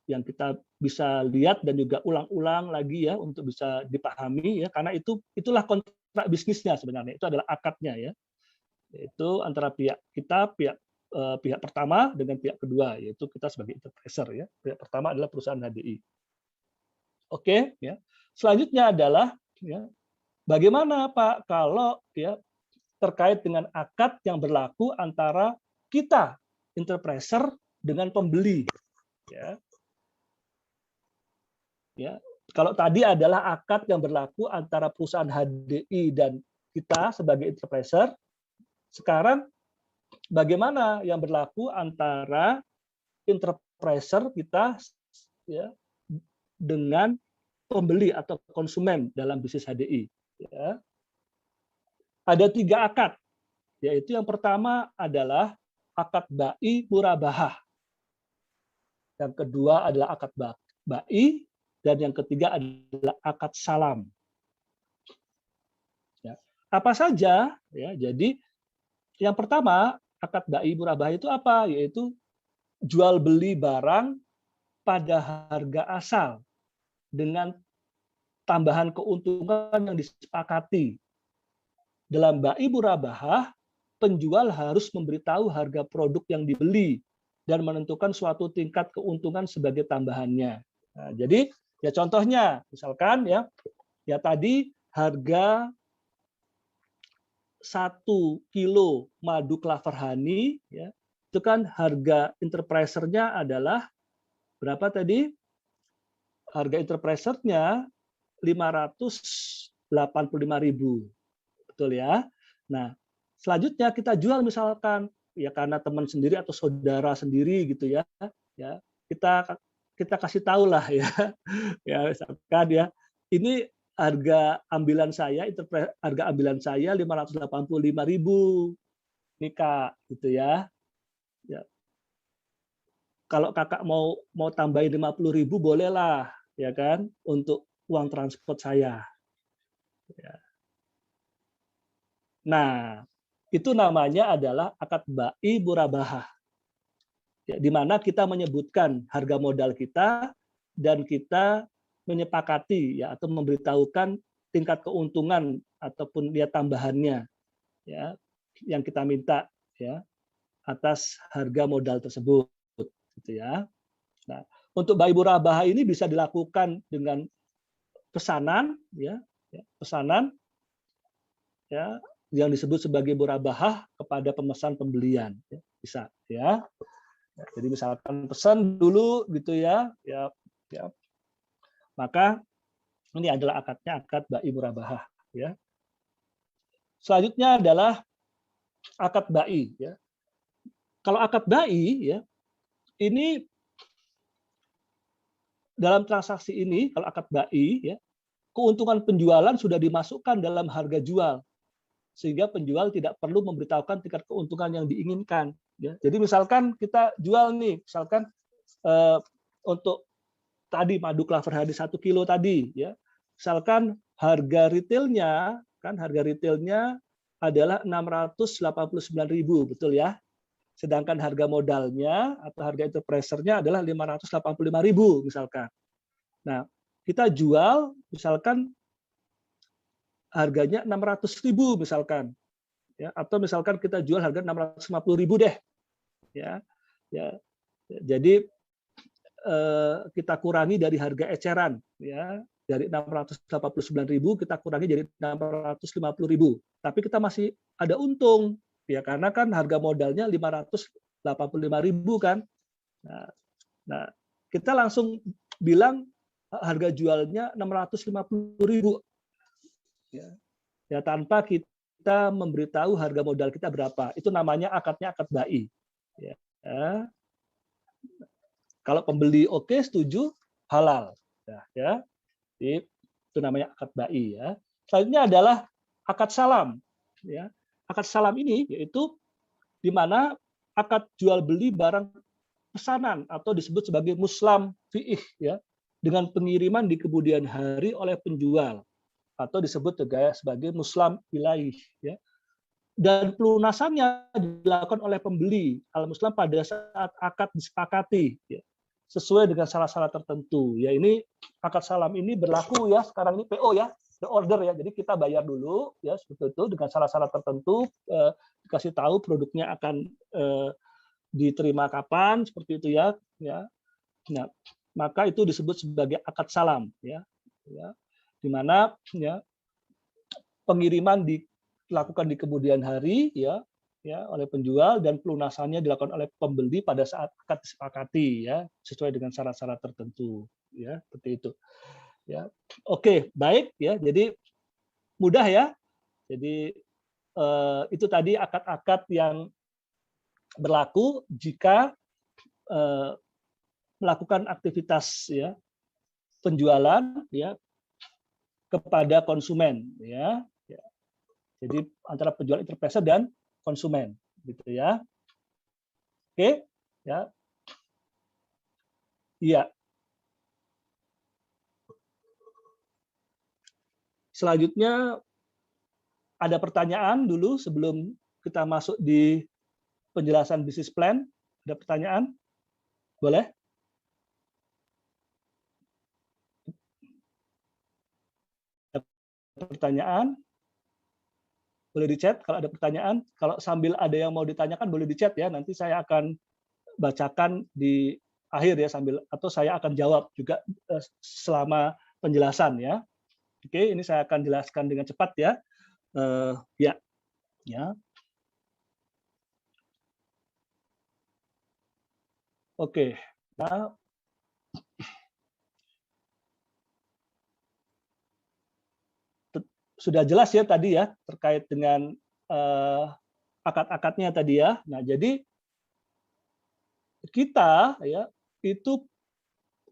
yang kita bisa lihat dan juga ulang-ulang lagi ya untuk bisa dipahami ya, karena itulah kontrak bisnisnya sebenarnya, itu adalah akadnya ya, yaitu antara pihak pertama dengan pihak kedua, yaitu kita sebagai enterpriser ya. Pihak pertama adalah perusahaan HDI. Oke ya. Selanjutnya adalah ya, bagaimana Pak kalau ya terkait dengan akad yang berlaku antara kita enterpriser dengan pembeli ya. Ya, kalau tadi adalah akad yang berlaku antara perusahaan HDI dan kita sebagai enterpriser, sekarang bagaimana yang berlaku antara enterpriser kita ya dengan pembeli atau konsumen dalam bisnis HDI. Ya. Ada 3 akad, yaitu yang pertama adalah akad bai murabahah, yang kedua adalah akad bai, dan yang ketiga adalah akad salam. Ya. Apa saja? Ya, jadi yang pertama akad bai murabahah itu apa? Yaitu jual beli barang pada harga asal dengan tambahan keuntungan yang disepakati. Dalam bai murabahah, penjual harus memberitahu harga produk yang dibeli dan menentukan suatu tingkat keuntungan sebagai tambahannya. Nah, jadi ya contohnya misalkan ya tadi harga 1 kilo madu klaver honey ya, itu kan harga interpresernya adalah berapa tadi? Harga interpresernya 585.000. Betul ya. Nah, selanjutnya kita jual misalkan ya karena teman sendiri atau saudara sendiri gitu ya. Ya, kita kasih tahu lah ya. Ya, misalkan ya. Ini harga ambilan saya, harga ambilan saya 585.000 nih Kak, gitu ya. Ya. Kalau Kakak mau tambahin 50.000 bolehlah, ya kan, untuk uang transport saya. Ya. Nah, itu namanya adalah akad bai murabahah. Ya, di mana kita menyebutkan harga modal kita dan kita menyepakati ya atau memberitahukan tingkat keuntungan ataupun dia tambahannya ya yang kita minta ya atas harga modal tersebut gitu ya. Nah, untuk bai murabahah ini bisa dilakukan dengan pesanan ya, pesanan ya yang disebut sebagai murabahah kepada pemesan pembelian ya, bisa ya. Jadi misalkan pesan dulu gitu ya, ya maka ini adalah akadnya akad bai murabahah ya. Selanjutnya adalah akad bai ya. Kalau akad bai ya, ini dalam transaksi ini kalau akad bai ya, keuntungan penjualan sudah dimasukkan dalam harga jual sehingga penjual tidak perlu memberitahukan tingkat keuntungan yang diinginkan ya. Jadi misalkan kita jual nih, misalkan untuk tadi madu klaver honey 1 kilo tadi ya. Misalkan harga retailnya adalah 689.000, betul ya. Sedangkan harga modalnya atau harga interpresernya adalah 585.000 misalkan. Nah, kita jual misalkan harganya 600.000 misalkan. Ya, atau misalkan kita jual harga 650.000 deh. Ya. Ya. Jadi kita kurangi dari harga eceran ya. Dari 689.000 kita kurangi jadi 650.000. Tapi kita masih ada untung ya karena kan harga modalnya 585.000 kan. Nah, kita langsung bilang harga jualnya 650.000 ya. Ya tanpa kita memberitahu harga modal kita berapa. Itu namanya akadnya akad bai. Ya. Kalau pembeli oke, setuju, halal. Ya. Itu namanya akad bai ya. Selanjutnya adalah akad salam ya. Akad salam ini yaitu di mana akad jual beli barang pesanan atau disebut sebagai muslam fi'ih ya dengan pengiriman di kemudian hari oleh penjual atau disebut juga sebagai muslam ilaih ya. Dan pelunasannya dilakukan oleh pembeli al-muslam pada saat akad disepakati ya, sesuai dengan syarat-syarat tertentu. Ya ini akad salam ini berlaku ya sekarang ini PO ya, the order ya. Jadi kita bayar dulu ya seperti itu dengan syarat-syarat tertentu, dikasih tahu produknya akan diterima kapan seperti itu ya. Nah, maka itu disebut sebagai akad salam ya. Di mana ya pengiriman dilakukan di kemudian hari ya oleh penjual dan pelunasannya dilakukan oleh pembeli pada saat akad disepakati ya sesuai dengan syarat-syarat tertentu ya seperti itu ya. Oke, baik ya. Jadi mudah ya. Jadi itu tadi akad-akad yang berlaku jika melakukan aktivitas ya penjualan ya kepada konsumen ya. Jadi antara penjual interpreser dan konsumen gitu ya. Oke, ya. Iya. Selanjutnya ada pertanyaan dulu sebelum kita masuk di penjelasan bisnis plan. Ada pertanyaan? Boleh? Ada pertanyaan? boleh di chat kalau ada pertanyaan. Kalau sambil ada yang mau ditanyakan boleh di chat ya. Nanti saya akan bacakan di akhir ya sambil atau saya akan jawab juga selama penjelasan ya. Oke, ini saya akan jelaskan dengan cepat ya. Ya. Oke. Nah, sudah jelas ya tadi ya terkait dengan akad-akadnya tadi ya. Nah, jadi kita ya itu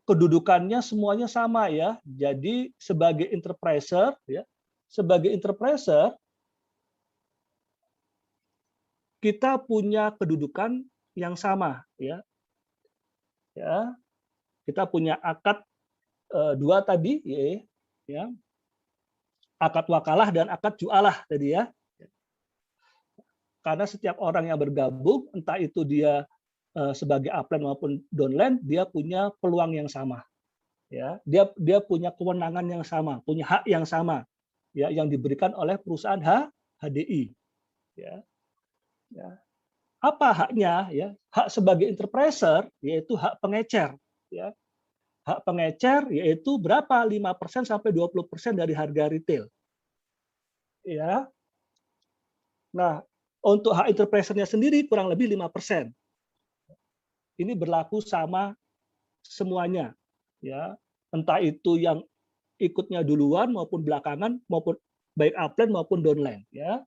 kedudukannya semuanya sama ya. Jadi sebagai enterpriser ya, sebagai enterpriser kita punya kedudukan yang sama ya. Ya. Kita punya akad dua tadi ya. Akad wakalah dan akad jualah tadi ya. Karena setiap orang yang bergabung entah itu dia sebagai upline maupun downline dia punya peluang yang sama. Ya, dia punya kewenangan yang sama, punya hak yang sama ya yang diberikan oleh perusahaan HDI ya. Ya. Apa haknya ya? Hak sebagai enterpriser yaitu hak pengecer ya. Hak pengecer yaitu berapa? 5% sampai 20% dari harga retail. Ya. Nah, untuk hak enterpriser-nya sendiri kurang lebih 5%. Ini berlaku sama semuanya ya. Entah itu yang ikutnya duluan maupun belakangan maupun baik upline maupun downline ya.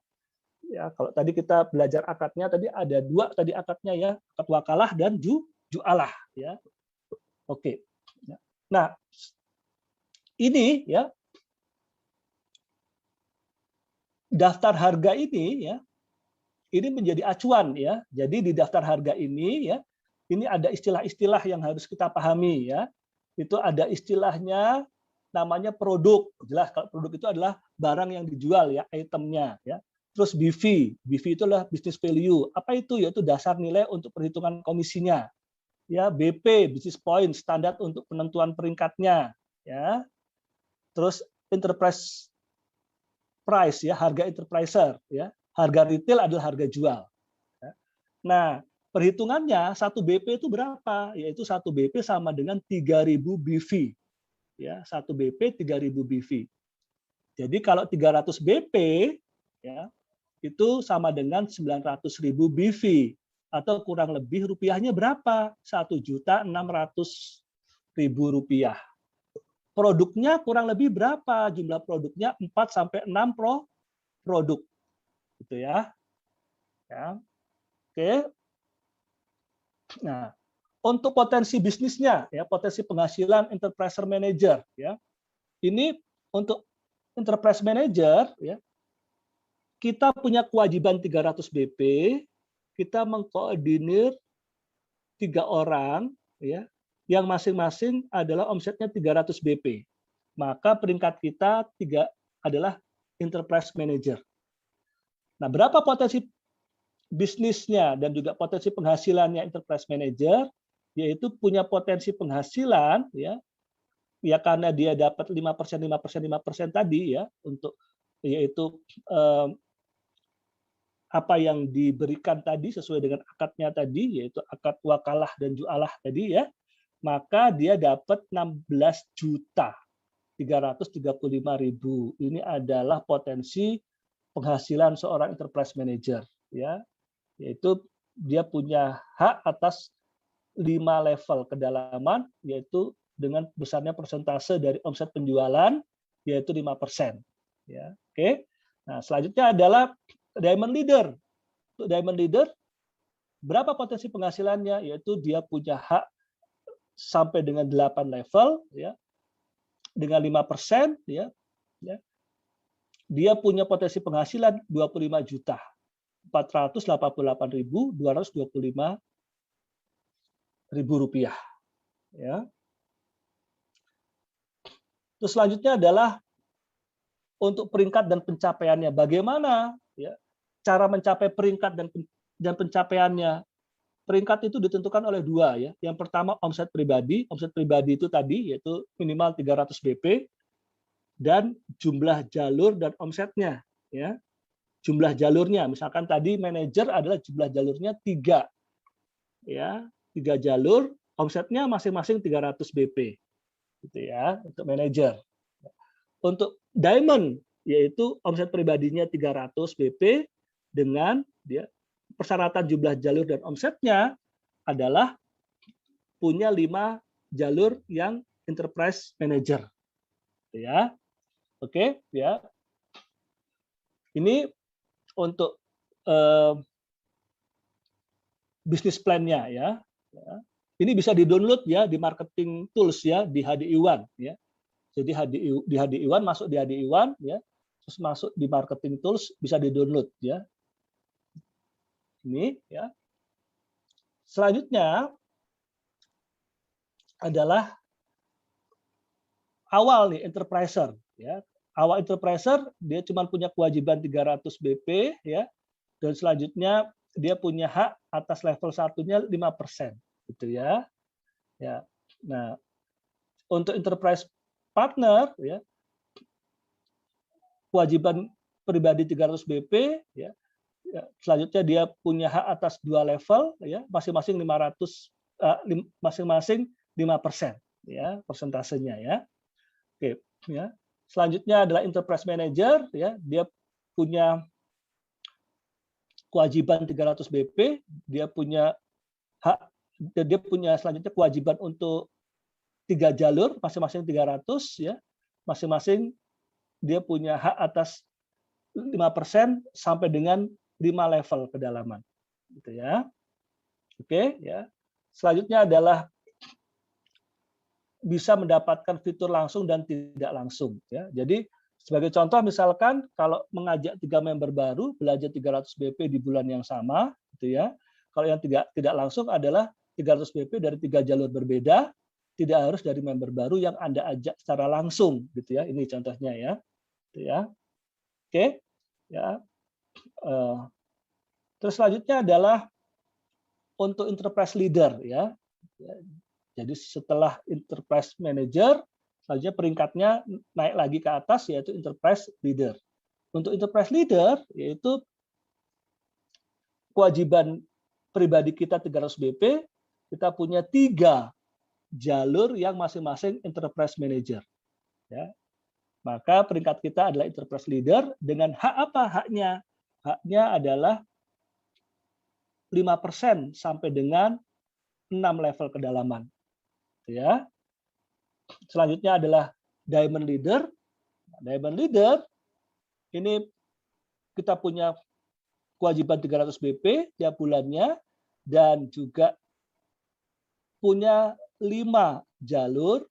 Ya, kalau tadi kita belajar akadnya tadi ada dua tadi akadnya ya, akad wakalah dan jualah ya. Oke. Nah, ini ya daftar harga ini ya ini menjadi acuan ya. Jadi di daftar harga ini ya ini ada istilah-istilah yang harus kita pahami ya. Itu ada istilahnya namanya produk. Jelas kalau produk itu adalah barang yang dijual ya, itemnya ya. Terus BV itu adalah business value. Apa itu? Yaitu dasar nilai untuk perhitungan komisinya. Ya, BP, business point, standar untuk penentuan peringkatnya. Ya. Terus enterprise price ya, harga enterpriser ya. Harga retail adalah harga jual. Ya. Nah, perhitungannya 1 BP itu berapa? Yaitu 1 BP sama dengan 3.000 BV. Ya, 1 BP 3.000 BV. Jadi kalau 300 BP ya itu sama dengan 900.000 BV atau kurang lebih rupiahnya berapa? 1.600.000 rupiah. Produknya kurang lebih berapa? Jumlah produknya 4 sampai 6 produk. Gitu ya. Ya. Oke. Nah, untuk potensi bisnisnya ya, potensi penghasilan enterprise manager ya. Ini untuk enterprise manager ya kita punya kewajiban 300 BP, kita mengkoordinir 3 orang ya yang masing-masing adalah omsetnya 300 BP. Maka peringkat kita 3 adalah enterprise manager. Nah, berapa potensi bisnisnya dan juga potensi penghasilannya enterprise manager yaitu punya potensi penghasilan ya karena dia dapat 5% 5% tadi ya untuk yaitu apa yang diberikan tadi sesuai dengan akadnya tadi yaitu akad wakalah dan jualah tadi ya maka dia dapat 16.335.000. Ini adalah potensi penghasilan seorang enterprise manager ya yaitu dia punya hak atas 5 level kedalaman yaitu dengan besarnya persentase dari omset penjualan yaitu 5% ya. Oke. Nah, selanjutnya adalah Diamond Leader. Untuk Diamond Leader, berapa potensi penghasilannya? Yaitu dia punya hak sampai dengan 8 level, ya, dengan 5%, ya. Dia punya potensi penghasilan 25 juta. 488.225.000 rupiah. Ya. Terus selanjutnya adalah untuk peringkat dan pencapaiannya. Bagaimana? Ya, cara mencapai peringkat dan pencapaiannya. Peringkat itu ditentukan oleh 2 ya. Yang pertama omset pribadi. Omset pribadi itu tadi yaitu minimal 300 BP dan jumlah jalur dan omsetnya ya. jumlah jalurnya. Misalkan tadi manajer adalah jumlah jalurnya 3, ya, 3 jalur, omsetnya masing-masing 300 BP, gitu ya, untuk manajer. Untuk diamond, yaitu omset pribadinya 300 BP dengan dia persyaratan jumlah jalur dan omsetnya adalah punya 5 jalur yang enterprise manager, gitu ya. Oke, ya. Ini untuk bisnis plan-nya ya. Ini bisa di-download ya di marketing tools ya di HDI One ya. Jadi di HDI One, masuk di HDI One ya. Terus masuk di marketing tools, bisa di-download ya. Ini ya. Selanjutnya adalah awal nih enterpriser ya. Awal enterpriser dia cuma punya kewajiban 300 BP ya. Dan selanjutnya dia punya hak atas level 1-nya 5% gitu ya. Ya. Nah, untuk enterprise partner ya kewajiban pribadi 300 BP ya. Selanjutnya dia punya hak atas 2 level ya, masing-masing 500 masing-masing 5% ya, persentasenya ya. Oke, ya. Selanjutnya adalah enterprise manager ya, dia punya kewajiban 300 BP, dia punya hak, dia punya selanjutnya kewajiban untuk 3 jalur, masing-masing 300 ya, masing-masing dia punya hak atas 5% sampai dengan 5 level kedalaman, gitu ya. Oke, ya. Selanjutnya adalah bisa mendapatkan fitur langsung dan tidak langsung, ya. Jadi sebagai contoh misalkan kalau mengajak 3 member baru belajar 300 BP di bulan yang sama, gitu ya. Kalau yang tidak langsung adalah 300 BP dari 3 jalur berbeda, tidak harus dari member baru yang Anda ajak secara langsung, gitu ya. Ini contohnya ya. Gitu ya. Oke, ya. Terus selanjutnya adalah untuk enterprise leader ya. Jadi setelah enterprise manager, selanjutnya peringkatnya naik lagi ke atas yaitu enterprise leader. Untuk enterprise leader yaitu kewajiban pribadi kita 300 BP, kita punya 3 jalur yang masing-masing enterprise manager. Ya. Maka peringkat kita adalah enterprise leader dengan hak apa haknya? Haknya adalah 5% sampai dengan 6 level kedalaman. Ya. Selanjutnya adalah diamond leader. Diamond leader ini kita punya kewajiban 300 BP tiap bulannya dan juga punya 5 jalur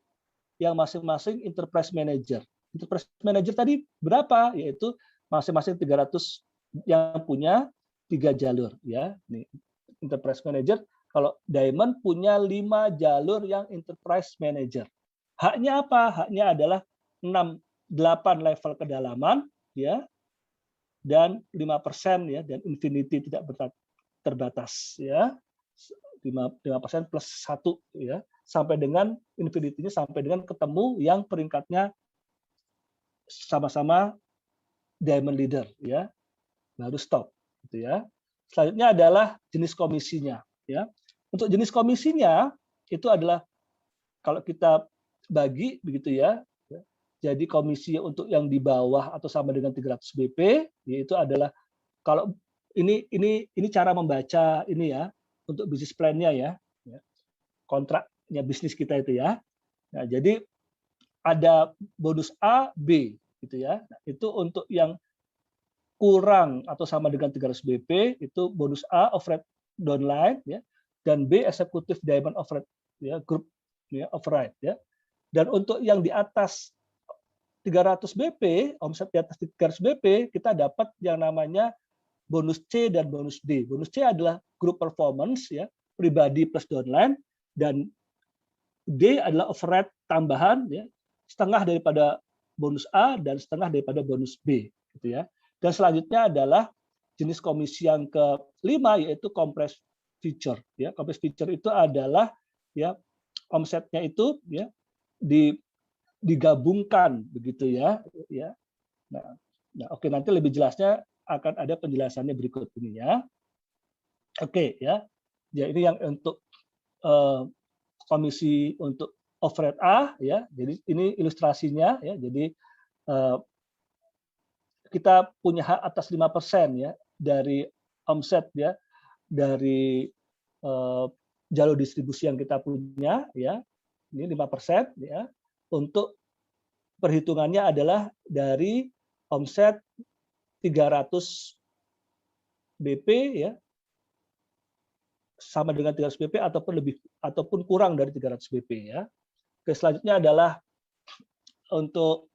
yang masing-masing enterprise manager. Enterprise manager tadi berapa? Yaitu masing-masing 300 yang punya 3 jalur ya. Nih, enterprise manager kalau diamond punya 5 jalur yang enterprise manager. Haknya apa? Haknya adalah 8 level kedalaman ya. Dan 5% ya dan infinity tidak terbatas ya. 5% plus 1 ya. Sampai dengan infinity-nya sampai dengan ketemu yang peringkatnya sama-sama diamond leader ya. Baru stop gitu ya. Selanjutnya adalah jenis komisinya ya. Untuk jenis komisinya itu adalah kalau kita bagi begitu ya. Jadi komisi untuk yang di bawah atau sama dengan 300 BP yaitu adalah kalau ini cara membaca ini ya untuk bisnis plan-nya ya. Kontraknya bisnis kita itu ya. Nah, jadi ada bonus A, B gitu ya. Nah, itu untuk yang kurang atau sama dengan 300 BP itu bonus A override downline ya dan B eksekutif diamond override ya grup ya override ya. Dan untuk yang di atas 300 BP, omset di atas 300 BP, kita dapat yang namanya bonus C dan bonus D. Bonus C adalah group performance ya, pribadi plus downline dan D adalah override tambahan ya, setengah daripada bonus A dan setengah daripada bonus B gitu ya. Dan selanjutnya adalah jenis komisi yang kelima yaitu compressed feature ya. Compressed feature itu adalah ya omsetnya itu ya digabungkan begitu ya. Nah, Nah, oke, nanti lebih jelasnya akan ada penjelasannya berikut ini ya. Oke ya. Ya ini yang untuk komisi untuk overhead A ya. Jadi ini ilustrasinya ya. Jadi kita punya hak atas 5% ya dari omset ya, dari jalur distribusi yang kita punya ya. Ini 5% ya. Untuk perhitungannya adalah dari omset 300 BP ya, sama dengan 300 BP ataupun lebih ataupun kurang dari 300 BP ya. Oke, selanjutnya adalah untuk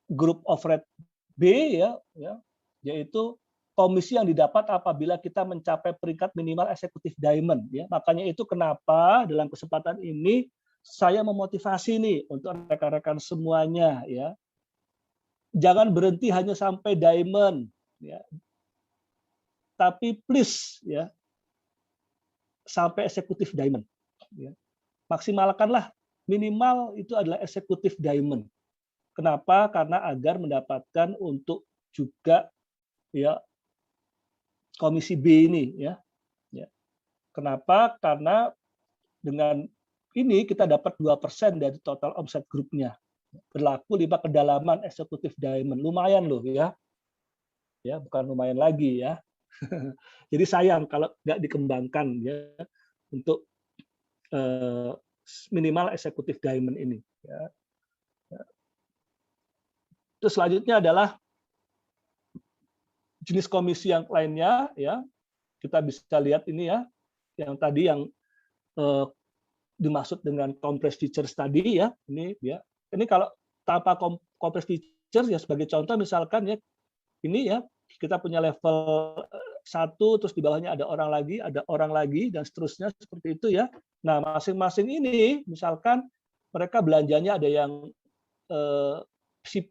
grup overhead B ya, yaitu komisi yang didapat apabila kita mencapai peringkat minimal eksekutif diamond ya. Makanya itu kenapa dalam kesempatan ini saya memotivasi nih untuk rekan-rekan semuanya ya. Jangan berhenti hanya sampai diamond ya. Tapi please ya sampai eksekutif diamond ya. Maksimalkanlah minimal itu adalah eksekutif diamond. Kenapa? Karena agar mendapatkan untuk juga ya komisi B ini ya. Kenapa? Karena dengan ini kita dapat 2% dari total omset grupnya. Berlaku 5 kedalaman eksekutif diamond. Lumayan loh ya. Ya, bukan lumayan lagi ya. Jadi sayang kalau nggak dikembangkan ya untuk minimal eksekutif diamond ini ya. Terus selanjutnya adalah jenis komisi yang lainnya ya. Kita bisa lihat ini ya, yang tadi yang dimaksud dengan compressed features tadi ya. Ini ya. Ini kalau tanpa compressed features ya sebagai contoh misalkan ya ini ya kita punya level 1 terus di bawahnya ada orang lagi dan seterusnya seperti itu ya. Nah, masing-masing ini misalkan mereka belanjanya ada yang si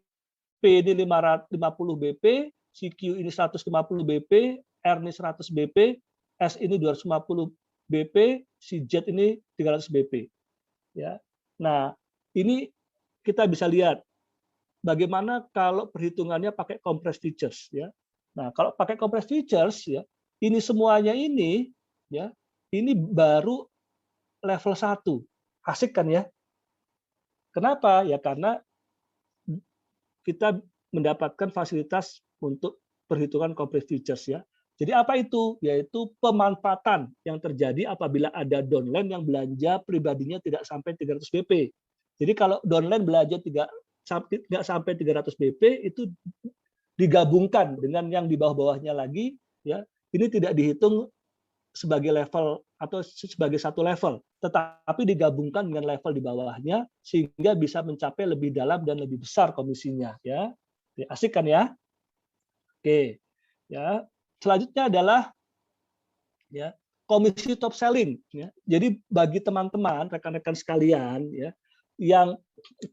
P ini 550 BP, si Q ini 150 BP, R ini 100 BP, S ini 250 BP, si Z ini 300 BP. Ya. Nah, ini kita bisa lihat bagaimana kalau perhitungannya pakai compressed features ya. Nah, kalau pakai compressed features ya, ini semuanya ini ya, ini baru level 1. Asik kan ya? Kenapa? Ya karena kita mendapatkan fasilitas untuk perhitungan compressed features ya. Jadi apa itu? Yaitu pemanfaatan yang terjadi apabila ada downline yang belanja pribadinya tidak sampai 300 BP. Jadi kalau downline belanja tidak sampai 300 BP itu digabungkan dengan yang di bawah-bawahnya lagi ya. Ini tidak dihitung sebagai level atau sebagai satu level, tetapi digabungkan dengan level di bawahnya sehingga bisa mencapai lebih dalam dan lebih besar komisinya ya. Asik kan ya? Oke. Ya. Selanjutnya adalah ya komisi top selling ya. Jadi bagi teman-teman, rekan-rekan sekalian ya yang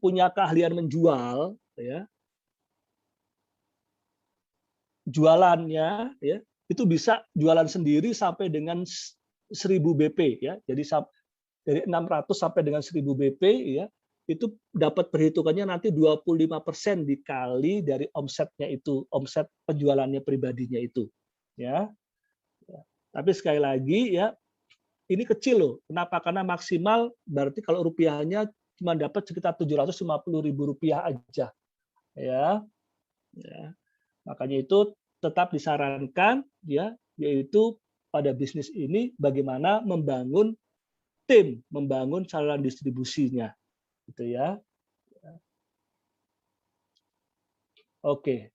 punya keahlian menjual ya, jualannya ya itu bisa jualan sendiri sampai dengan 1000 BP ya. Jadi dari 600 sampai dengan 1000 BP ya, itu dapat perhitungannya nanti 25% dikali dari omsetnya itu, omset penjualannya pribadinya itu. Ya. Tapi sekali lagi ya, ini kecil loh. Kenapa? Karena maksimal berarti kalau rupiahnya cuma dapat sekitar 750.000 rupiah aja. Ya. Ya. Makanya itu tetap disarankan ya, yaitu pada bisnis ini bagaimana membangun tim, membangun saluran distribusinya, gitu ya. Oke,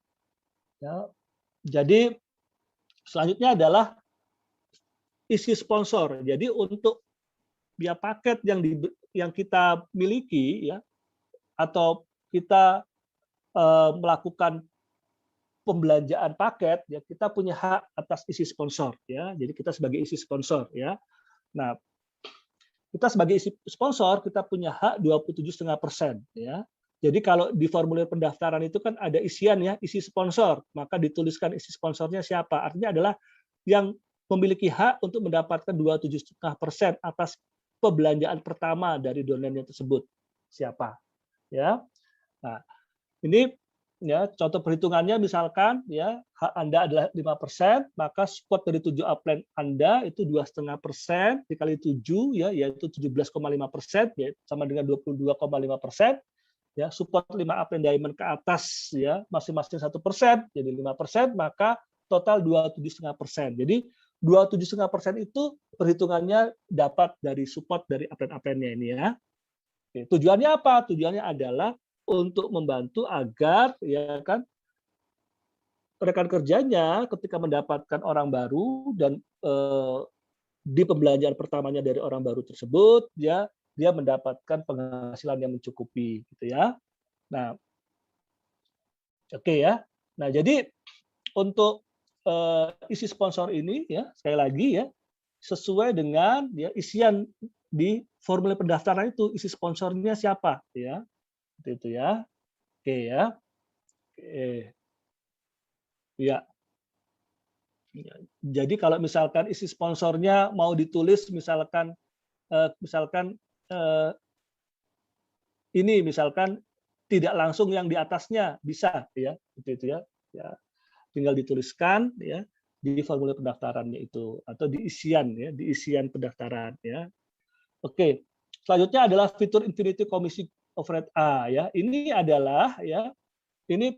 ya. Jadi selanjutnya adalah isi sponsor. Jadi untuk ya paket yang kita miliki ya, atau kita melakukan pembelanjaan paket ya, kita punya hak atas isi sponsor ya. Jadi kita sebagai isi sponsor ya. Nah, kita sebagai isi sponsor kita punya hak 27,5% ya. Jadi kalau di formulir pendaftaran itu kan ada isian ya, isi sponsor, maka dituliskan isi sponsornya siapa. Artinya adalah yang memiliki hak untuk mendapatkan 27,5% atas pembelanjaan pertama dari donaturnya tersebut siapa. Ya. Nah, ini ya, contoh perhitungannya misalkan ya hak Anda adalah 5%, maka support dari 7 upline Anda itu 2,5% dikali 7 ya, yaitu 17,5%, ya, sama dengan 22,5%. Ya, support 5 upline diamond ke atas ya, masing-masing 1%, jadi 5%, maka total 27,5%. Jadi 27,5% itu perhitungannya dapat dari support dari upline-upline-nya ini ya. Oke, tujuannya apa? Tujuannya adalah untuk membantu agar ya kan rekan kerjanya ketika mendapatkan orang baru dan di pembelanjaan pertamanya dari orang baru tersebut ya dia mendapatkan penghasilan yang mencukupi gitu ya. Nah, oke ya. Nah, jadi untuk isi sponsor ini ya sekali lagi ya sesuai dengan ya isian di formulir pendaftaran itu isi sponsornya siapa ya. Itu ya. Oke ya. Oke. Ya. Jadi kalau misalkan isi sponsornya mau ditulis misalkan ini misalkan tidak langsung yang di atasnya bisa ya itu ya. Ya, tinggal dituliskan ya di formulir pendaftarannya itu atau di isian pendaftaran ya. Oke. Selanjutnya adalah fitur Infinity Komisi Override A ya. Ini adalah ya ini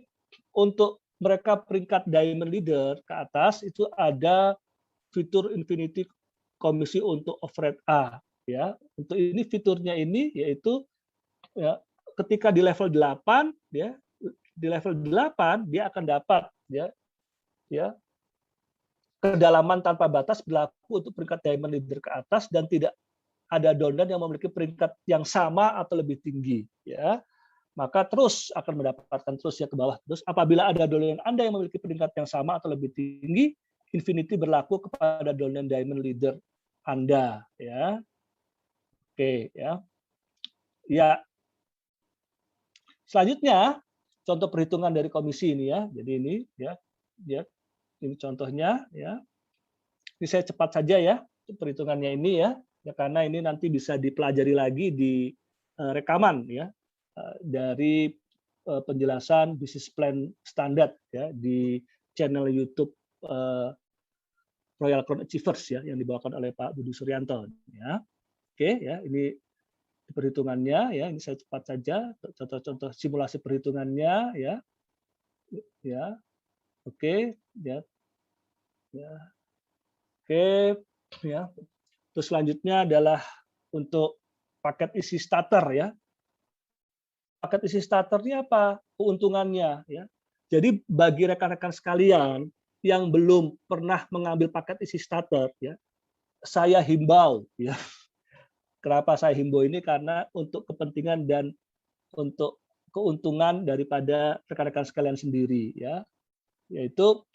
untuk mereka peringkat diamond leader ke atas itu ada fitur Infinity Komisi untuk Override A ya. Untuk ini fiturnya ini yaitu ya ketika di level 8 ya di level 8 dia akan dapat ya kedalaman tanpa batas berlaku untuk peringkat diamond leader ke atas dan tidak ada downline yang memiliki peringkat yang sama atau lebih tinggi ya. Maka terus akan mendapatkan terus ya ke bawah terus. Apabila ada downline Anda yang memiliki peringkat yang sama atau lebih tinggi, Infinity berlaku kepada downline diamond leader Anda ya. Oke ya. Ya. Selanjutnya contoh perhitungan dari komisi ini ya. Jadi ini ya ini contohnya ya. Ini saya cepat saja ya perhitungannya ini ya. Ya karena ini nanti bisa dipelajari lagi di rekaman ya dari penjelasan bisnis plan standar ya di channel YouTube Royal Crown Achievers ya yang dibawakan oleh Pak Budi Suryanto ya. Oke ya, ini perhitungannya ya, ini saya cepat saja contoh-contoh simulasi perhitungannya ya. Ya. Oke, ya. Ya. Oke, ya. Terus selanjutnya adalah untuk paket isi starter ya. Paket isi starter ini apa? Keuntungannya ya. Jadi bagi rekan-rekan sekalian yang belum pernah mengambil paket isi starter ya, saya himbau ya. Kenapa saya himbau ini? Karena untuk kepentingan dan untuk keuntungan daripada rekan-rekan sekalian sendiri ya. Yaitu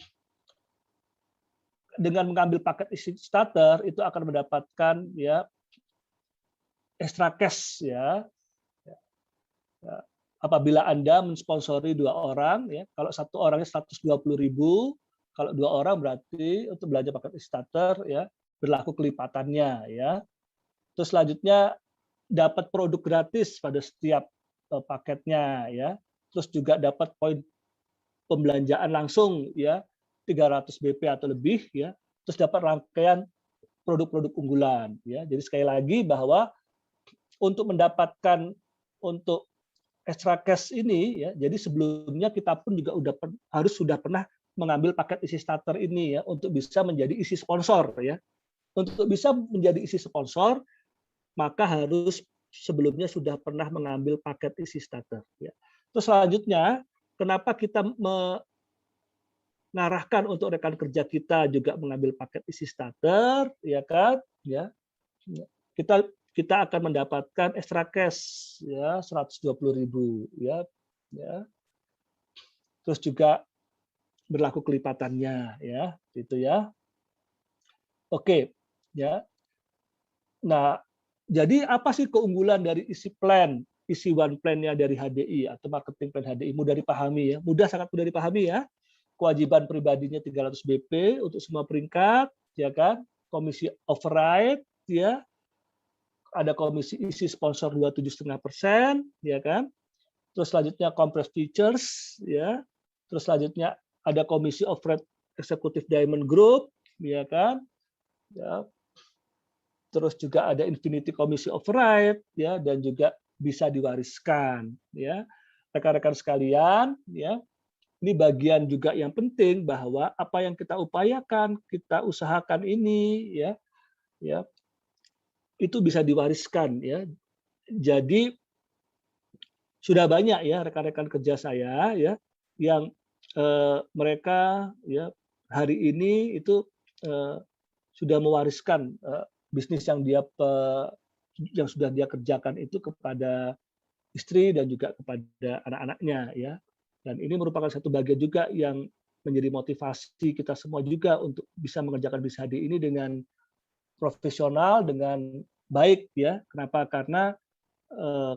dengan mengambil paket isi starter itu akan mendapatkan ya extra cash ya. Apabila Anda mensponsori 2 orang ya, kalau 1 orangnya 120.000, kalau 2 orang berarti untuk belanja paket isi starter ya berlaku kelipatannya ya. Terus selanjutnya dapat produk gratis pada setiap paketnya ya. Terus juga dapat poin pembelanjaan langsung ya 300 BP atau lebih ya. Terus dapat rangkaian produk-produk unggulan ya. Jadi sekali lagi bahwa untuk mendapatkan untuk extra cash ini ya. Jadi sebelumnya kita pun juga harus sudah pernah mengambil paket isi starter ini ya untuk bisa menjadi isi sponsor ya. Untuk bisa menjadi isi sponsor maka harus sebelumnya sudah pernah mengambil paket isi starter ya. Terus selanjutnya kenapa kita mengarahkan untuk rekan kerja kita juga mengambil paket isi starter ya kan ya. Kita akan mendapatkan extra cash ya 120.000 ya. Terus juga berlaku kelipatannya ya gitu ya. Oke ya. Nah, jadi apa sih keunggulan dari isi one plan-nya dari HDI atau marketing plan HDI? Mudah dipahami ya. Sangat mudah dipahami ya. Kewajiban pribadinya 300 BP untuk semua peringkat ya kan. Komisi override ya. Ada komisi isi sponsor 27,5% ya kan. terus selanjutnya compressed features, ya, terus selanjutnya ada komisi of Red Executive Diamond Group, ya kan, ya, terus juga ada Infinity Komisi of Right, ya, dan juga bisa diwariskan, ya, rekan-rekan sekalian, ya, ini bagian juga yang penting bahwa apa yang kita upayakan, kita usahakan ini, ya, itu bisa diwariskan, ya. Jadi sudah banyak ya rekan-rekan kerja saya ya yang mereka ya hari ini itu sudah mewariskan bisnis yang sudah dia kerjakan itu kepada istri dan juga kepada anak-anaknya ya. Dan ini merupakan satu bagian juga yang menjadi motivasi kita semua juga untuk bisa mengerjakan bisnis HD ini dengan profesional, dengan baik ya. Kenapa? Karena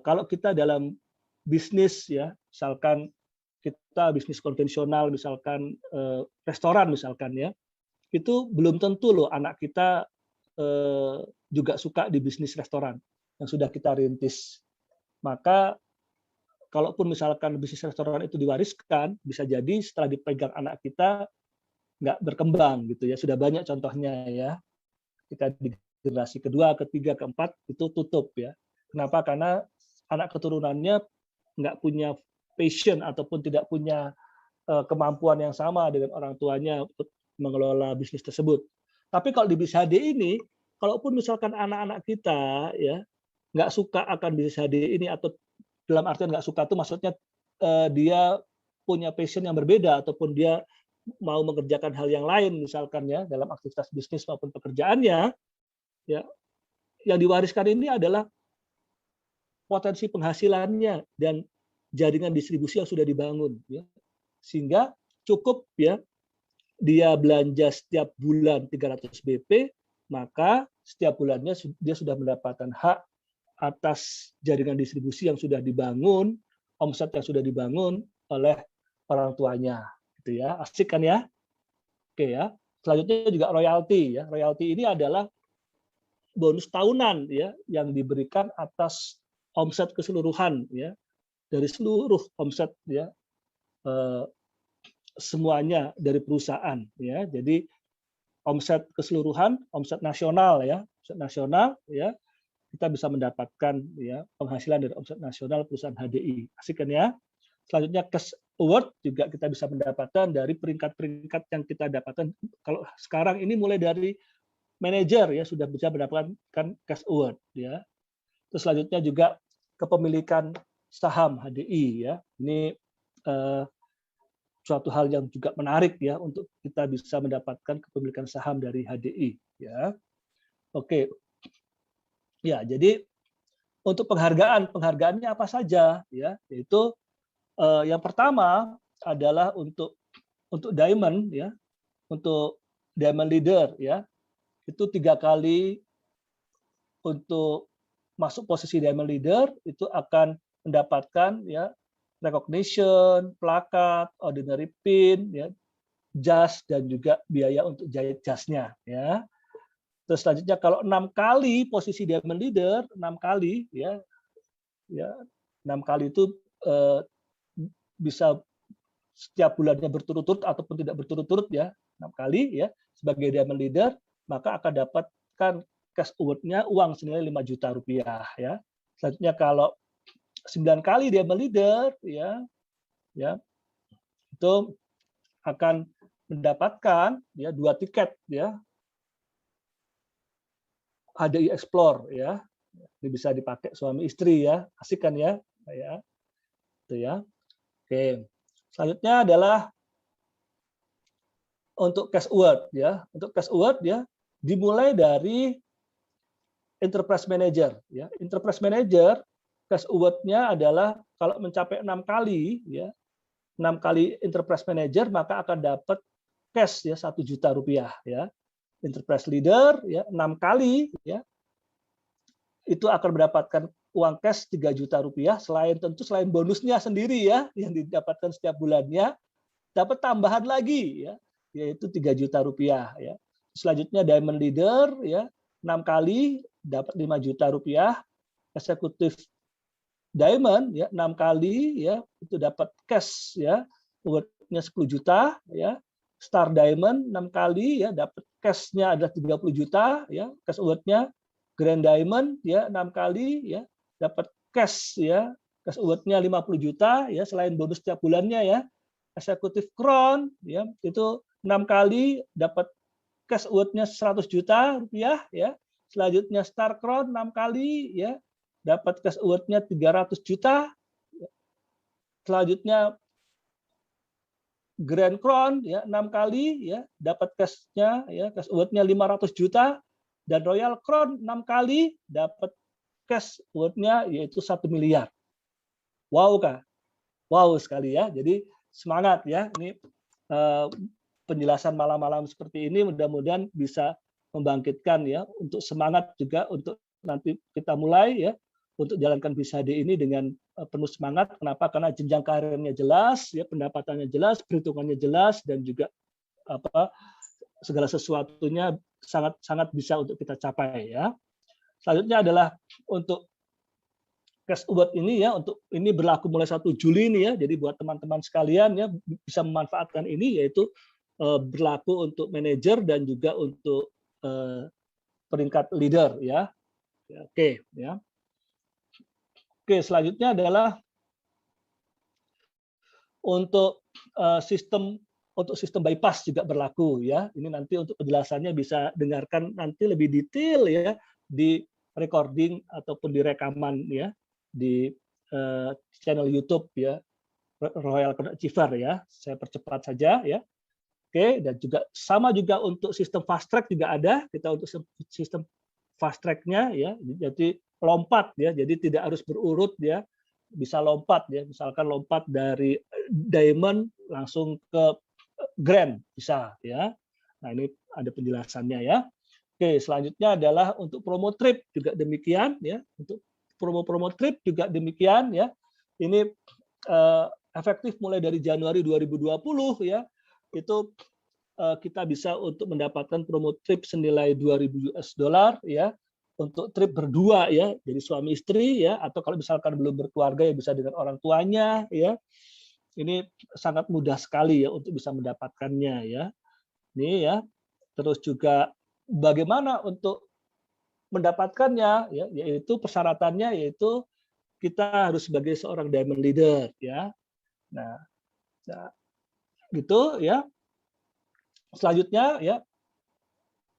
kalau kita dalam bisnis ya, misalkan kita bisnis konvensional, misalkan restoran misalkan ya, itu belum tentu loh anak kita juga suka di bisnis restoran yang sudah kita rintis. Maka kalaupun misalkan bisnis restoran itu diwariskan, bisa jadi setelah dipegang anak kita nggak berkembang gitu ya. Sudah banyak contohnya ya. Kita di generasi kedua, ketiga, keempat itu tutup ya. Kenapa? Karena anak keturunannya nggak punya passion ataupun tidak punya kemampuan yang sama dengan orang tuanya untuk mengelola bisnis tersebut. Tapi kalau di bisnis HD ini, kalaupun misalkan anak-anak kita ya nggak suka akan bisnis HD ini atau dalam artian nggak suka itu maksudnya dia punya passion yang berbeda ataupun dia mau mengerjakan hal yang lain misalkan ya dalam aktivitas bisnis maupun pekerjaannya ya yang diwariskan ini adalah potensi penghasilannya dan jaringan distribusi yang sudah dibangun ya. Sehingga cukup ya dia belanja setiap bulan 300 BP maka setiap bulannya dia sudah mendapatkan hak atas jaringan distribusi yang sudah dibangun, omset yang sudah dibangun oleh orang tuanya gitu ya. Asik kan ya? Oke ya. Selanjutnya juga royalti ya. Royalti ini adalah bonus tahunan ya yang diberikan atas omset keseluruhan ya dari seluruh omset ya semuanya dari perusahaan ya. Jadi omset keseluruhan, omset nasional ya, omset nasional ya kita bisa mendapatkan ya penghasilan dari omset nasional perusahaan HDI. Asik kan ya? Selanjutnya cash award juga kita bisa mendapatkan dari peringkat-peringkat yang kita dapatkan. Kalau sekarang ini mulai dari manajer ya sudah bisa mendapatkan cash award ya. Terus selanjutnya juga kepemilikan saham HDI ya. Ini suatu hal yang juga menarik ya untuk kita bisa mendapatkan kepemilikan saham dari HDI ya. Oke. Ya, jadi untuk penghargaannya apa saja ya? Yaitu yang pertama adalah untuk diamond ya, untuk diamond leader ya. Itu 3 kali untuk masuk posisi diamond leader itu akan mendapatkan ya recognition, plakat, ordinary pin ya, jas dan juga biaya untuk jahit jasnya ya. Terus selanjutnya kalau 6 kali posisi diamond leader, 6 kali ya 6 kali itu bisa setiap bulannya berturut-turut ataupun tidak berturut-turut ya 6 kali ya sebagai diamond leader maka akan dapatkan cash award-nya uang senilai 5 juta rupiah ya. Selanjutnya kalau 9 kali diamond leader ya itu akan mendapatkan ya 2 tiket ya HDI Explore ya. Ini bisa dipakai suami istri ya. Asik kan ya? Itu ya. Oke. Selanjutnya adalah untuk cash award ya. Untuk cash award ya dimulai dari enterprise manager ya. Enterprise manager cash award-nya adalah kalau mencapai 6 kali ya. 6 kali enterprise manager maka akan dapat cash ya 1 juta rupiah ya. Enterprise leader ya 6 kali ya itu akan mendapatkan uang cash 3 juta rupiah selain bonusnya sendiri ya yang didapatkan setiap bulannya dapat tambahan lagi ya yaitu 3 juta rupiah ya. Selanjutnya diamond leader ya 6 kali dapat 5 juta rupiah, eksekutif Diamond ya 6 kali ya, itu dapat cash ya, award-nya 10 juta ya. Star Diamond 6 kali ya, dapat cash-nya adalah 30 juta ya, cash award-nya. Grand Diamond ya 6 kali ya, dapat cash ya, cash award-nya 50 juta ya, selain bonus setiap bulannya ya. Executive Crown ya, itu 6 kali dapat cash award-nya 100 juta rupiah ya. Selanjutnya Star Crown 6 kali ya, dapat cash award-nya 300 juta. Selanjutnya Grand Crown ya 6 kali ya, dapat cash-nya ya, cash award-nya 500 juta, dan Royal Crown 6 kali dapat cash award-nya yaitu 1 miliar. Wow Kak. Wow sekali ya. Jadi semangat ya. Ini penjelasan malam-malam seperti ini mudah-mudahan bisa membangkitkan ya, untuk semangat juga untuk nanti kita mulai ya, untuk jalankan BISAD ini dengan penuh semangat. Kenapa? Karena jenjang karirnya jelas, ya pendapatannya jelas, perhitungannya jelas, dan juga segala sesuatunya sangat bisa untuk kita capai ya. Selanjutnya adalah untuk cash award ini ya, untuk ini berlaku mulai 1 Juli ini ya. Jadi buat teman-teman sekalian ya bisa memanfaatkan ini, yaitu berlaku untuk manajer dan juga untuk peringkat leader ya. Oke ya. Oke, selanjutnya adalah untuk sistem bypass juga berlaku ya. Ini nanti untuk penjelasannya bisa dengarkan nanti lebih detail ya di recording ataupun di rekaman ya di channel YouTube ya, Royal Crown Achiever ya. Saya percepat saja ya. Oke, dan juga sama juga untuk sistem fast track juga ada. Kita untuk sistem fast track-nya ya, jadi lompat ya, jadi tidak harus berurut ya, bisa lompat ya, misalkan lompat dari diamond langsung ke grand bisa ya. Nah, ini ada penjelasannya ya. Oke, selanjutnya adalah untuk promo trip juga demikian ya, untuk promo trip juga demikian ya. Ini efektif mulai dari Januari 2020 ya. Itu kita bisa untuk mendapatkan promo trip senilai 2.000 US dollar ya, untuk trip berdua ya, jadi suami istri ya, atau kalau misalkan belum berkeluarga ya bisa dengan orang tuanya ya. Ini sangat mudah sekali ya untuk bisa mendapatkannya ya. Ini ya. Terus juga bagaimana untuk mendapatkannya ya, yaitu persyaratannya yaitu kita harus sebagai seorang diamond leader ya. Nah gitu ya. Selanjutnya ya,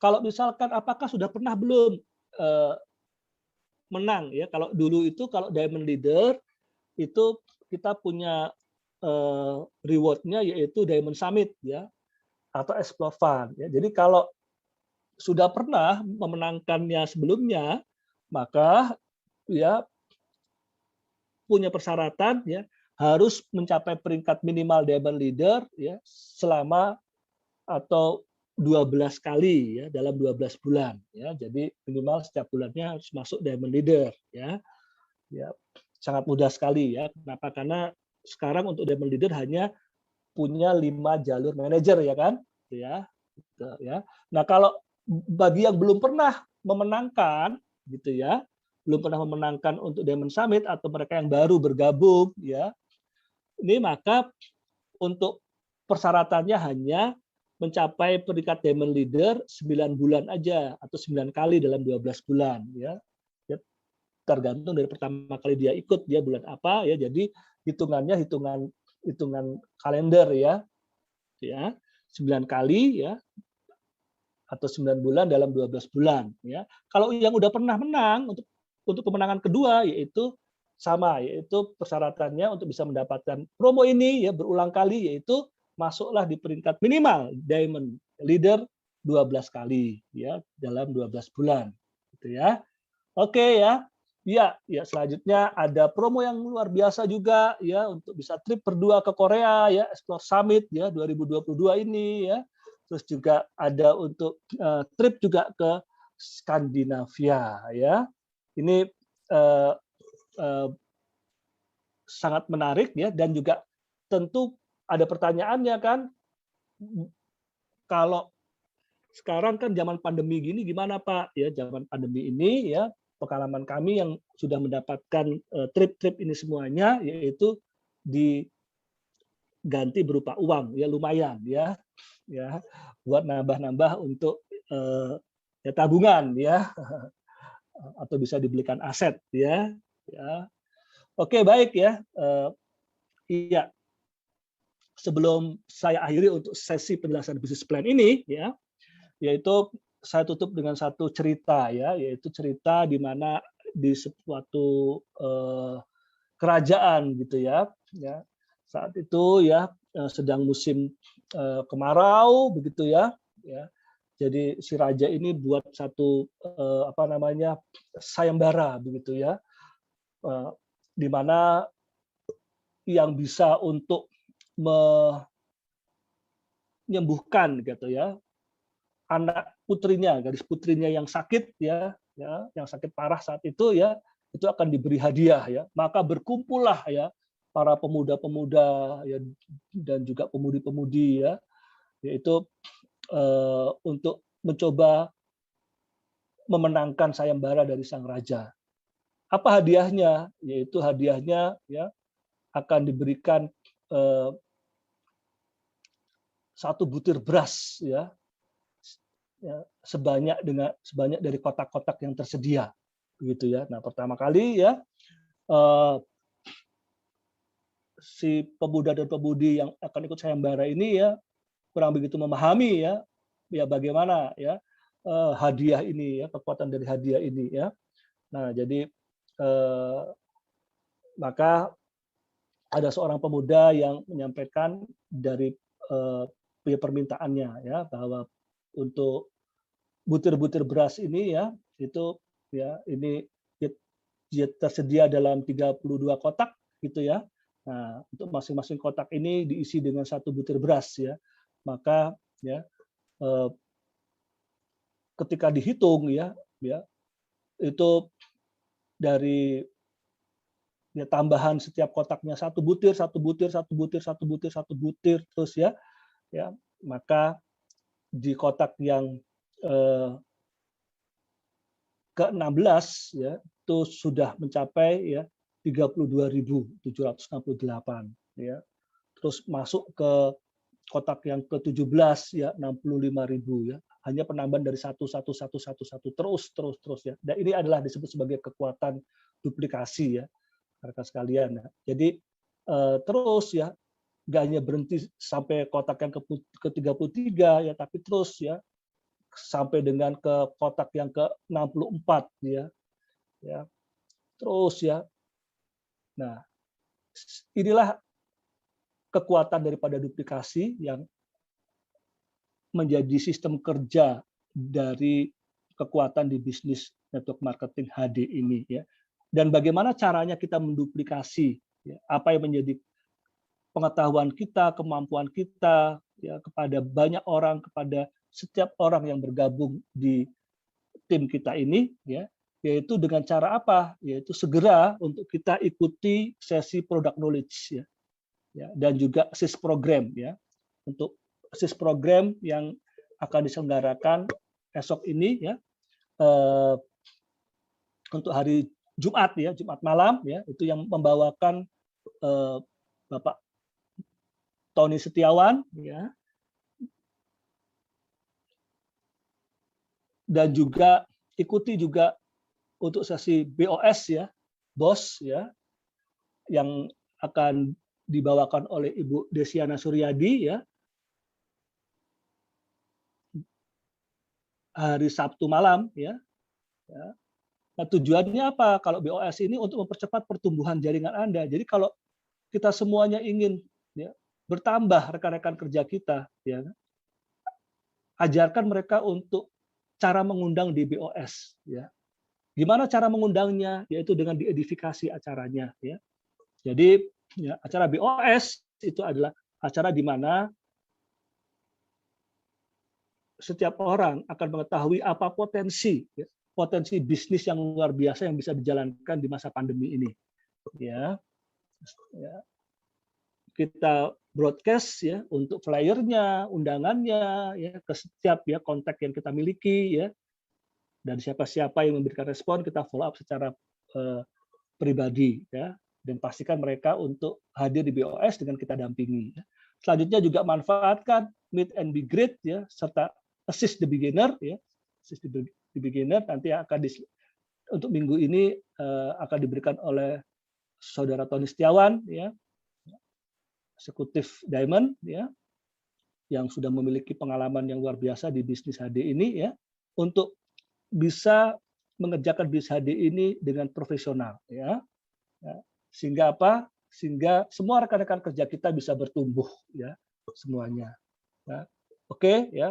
kalau misalkan apakah sudah pernah belum menang ya, kalau dulu itu kalau diamond leader itu kita punya reward-nya yaitu Diamond Summit ya, atau Explore Fund ya. Jadi kalau sudah pernah memenangkannya sebelumnya, maka ya punya persyaratan ya, harus mencapai peringkat minimal Diamond Leader ya selama atau 12 kali ya dalam 12 bulan ya. Jadi minimal setiap bulannya harus masuk Diamond Leader ya. Ya, sangat mudah sekali ya. Kenapa? Karena sekarang untuk Diamond Leader hanya punya 5 jalur manajer ya kan? Ya. Gitu, ya. Nah, kalau bagi yang belum pernah memenangkan gitu ya, belum pernah memenangkan untuk Diamond Summit atau mereka yang baru bergabung ya. Ini maka untuk persyaratannya hanya mencapai peringkat Diamond Leader 9 bulan aja atau 9 kali dalam 12 bulan ya. Tergantung dari pertama kali dia ikut dia bulan apa ya, jadi hitungannya hitungan kalender ya 9 kali ya atau 9 bulan dalam 12 bulan ya. Kalau yang udah pernah menang untuk kemenangan kedua yaitu sama, yaitu persyaratannya untuk bisa mendapatkan promo ini ya berulang kali, yaitu masuklah di peringkat minimal Diamond Leader 12 kali ya dalam 12 bulan gitu ya. Oke ya. Ya, selanjutnya ada promo yang luar biasa juga ya untuk bisa trip berdua ke Korea ya, Explore Summit ya 2022 ini ya. Terus juga ada untuk trip juga ke Skandinavia ya. Ini sangat menarik ya, dan juga tentu ada pertanyaannya kan, kalau sekarang kan zaman pandemi gini gimana Pak ya, zaman pandemi ini ya pengalaman kami yang sudah mendapatkan trip-trip ini semuanya, yaitu diganti berupa uang, ya lumayan ya, buat nambah-nambah untuk ya tabungan ya, atau bisa dibelikan aset ya. Oke, baik ya. Iya, sebelum saya akhiri untuk sesi penjelasan bisnis plan ini ya, yaitu saya tutup dengan satu cerita ya, yaitu cerita di mana di suatu kerajaan gitu ya, saat itu ya sedang musim kemarau begitu ya. Jadi si raja ini buat satu sayembara begitu ya, di mana yang bisa untuk menyembuhkan gitu ya anak putrinya, gadis putrinya yang sakit yang sakit parah saat itu ya, itu akan diberi hadiah ya. Maka berkumpullah ya para pemuda-pemuda ya dan juga pemudi-pemudi ya, yaitu untuk mencoba memenangkan sayembara dari sang raja. Apa hadiahnya? Yaitu hadiahnya ya akan diberikan satu butir beras ya, sebanyak dari kotak-kotak yang tersedia begitu ya. Nah, pertama kali ya si pemuda dan pemudi yang akan ikut sayembara ini ya kurang begitu memahami ya bagaimana ya hadiah ini ya, kekuatan dari hadiah ini ya. Nah, jadi maka ada seorang pemuda yang menyampaikan dari permintaannya ya, bahwa untuk butir-butir beras ini ya itu ya ini tersedia dalam 32 kotak gitu ya. Nah, untuk masing-masing kotak ini diisi dengan satu butir beras ya. Maka ya ketika dihitung ya itu dari ya tambahan setiap kotaknya satu butir terus ya maka di kotak yang ke-16 ya itu sudah mencapai ya 32.768 ya. Terus masuk ke kotak yang ke-17 ya 65.000 ya. Hanya penambahan dari satu terus ya. Dan ini adalah disebut sebagai kekuatan duplikasi ya, rekan sekalian. Jadi terus ya, nggak hanya berhenti sampai kotak yang ke-33 ya, tapi terus ya sampai dengan ke kotak yang ke-64 ya. Terus ya. Nah, inilah kekuatan daripada duplikasi yang menjadi sistem kerja dari kekuatan di bisnis network marketing HD ini ya. Dan bagaimana caranya kita menduplikasi ya, apa yang menjadi pengetahuan kita, kemampuan kita ya kepada banyak orang, kepada setiap orang yang bergabung di tim kita ini ya, yaitu dengan cara apa? Yaitu segera untuk kita ikuti sesi product knowledge ya. Dan juga SIS program ya. Untuk SIS program yang akan diselenggarakan esok ini ya. Untuk hari Jumat ya, Jumat malam ya, itu yang membawakan Bapak Tony Setiawan ya. Dan juga ikuti juga untuk sesi BOS ya, BOS ya, yang akan dibawakan oleh Ibu Desiana Suryadi ya, hari Sabtu malam ya. Nah, tujuannya apa? Kalau BOS ini untuk mempercepat pertumbuhan jaringan Anda. Jadi kalau kita semuanya ingin ya, bertambah rekan-rekan kerja kita ya, ajarkan mereka untuk cara mengundang di BOS ya. Gimana cara mengundangnya? Yaitu dengan diedifikasi acaranya ya. Jadi ya, acara BOS itu adalah acara di mana setiap orang akan mengetahui apa potensi bisnis yang luar biasa yang bisa dijalankan di masa pandemi ini. Ya. Kita broadcast ya untuk flyernya, undangannya ya ke setiap ya kontak yang kita miliki ya. dan siapa-siapa yang memberikan respon kita follow up secara pribadi ya, dan pastikan mereka untuk hadir di BOS dengan kita dampingi. Selanjutnya juga manfaatkan meet and be greet ya, serta assist the beginner ya, assist the beginner nanti akan untuk minggu ini akan diberikan oleh Saudara Tony Setiawan ya, eksekutif Diamond ya, yang sudah memiliki pengalaman yang luar biasa di bisnis HD ini ya, untuk bisa mengerjakan bisnis HD ini dengan profesional ya. Sehingga apa? Sehingga semua rekan-rekan kerja kita bisa bertumbuh ya semuanya. Ya. Oke ya.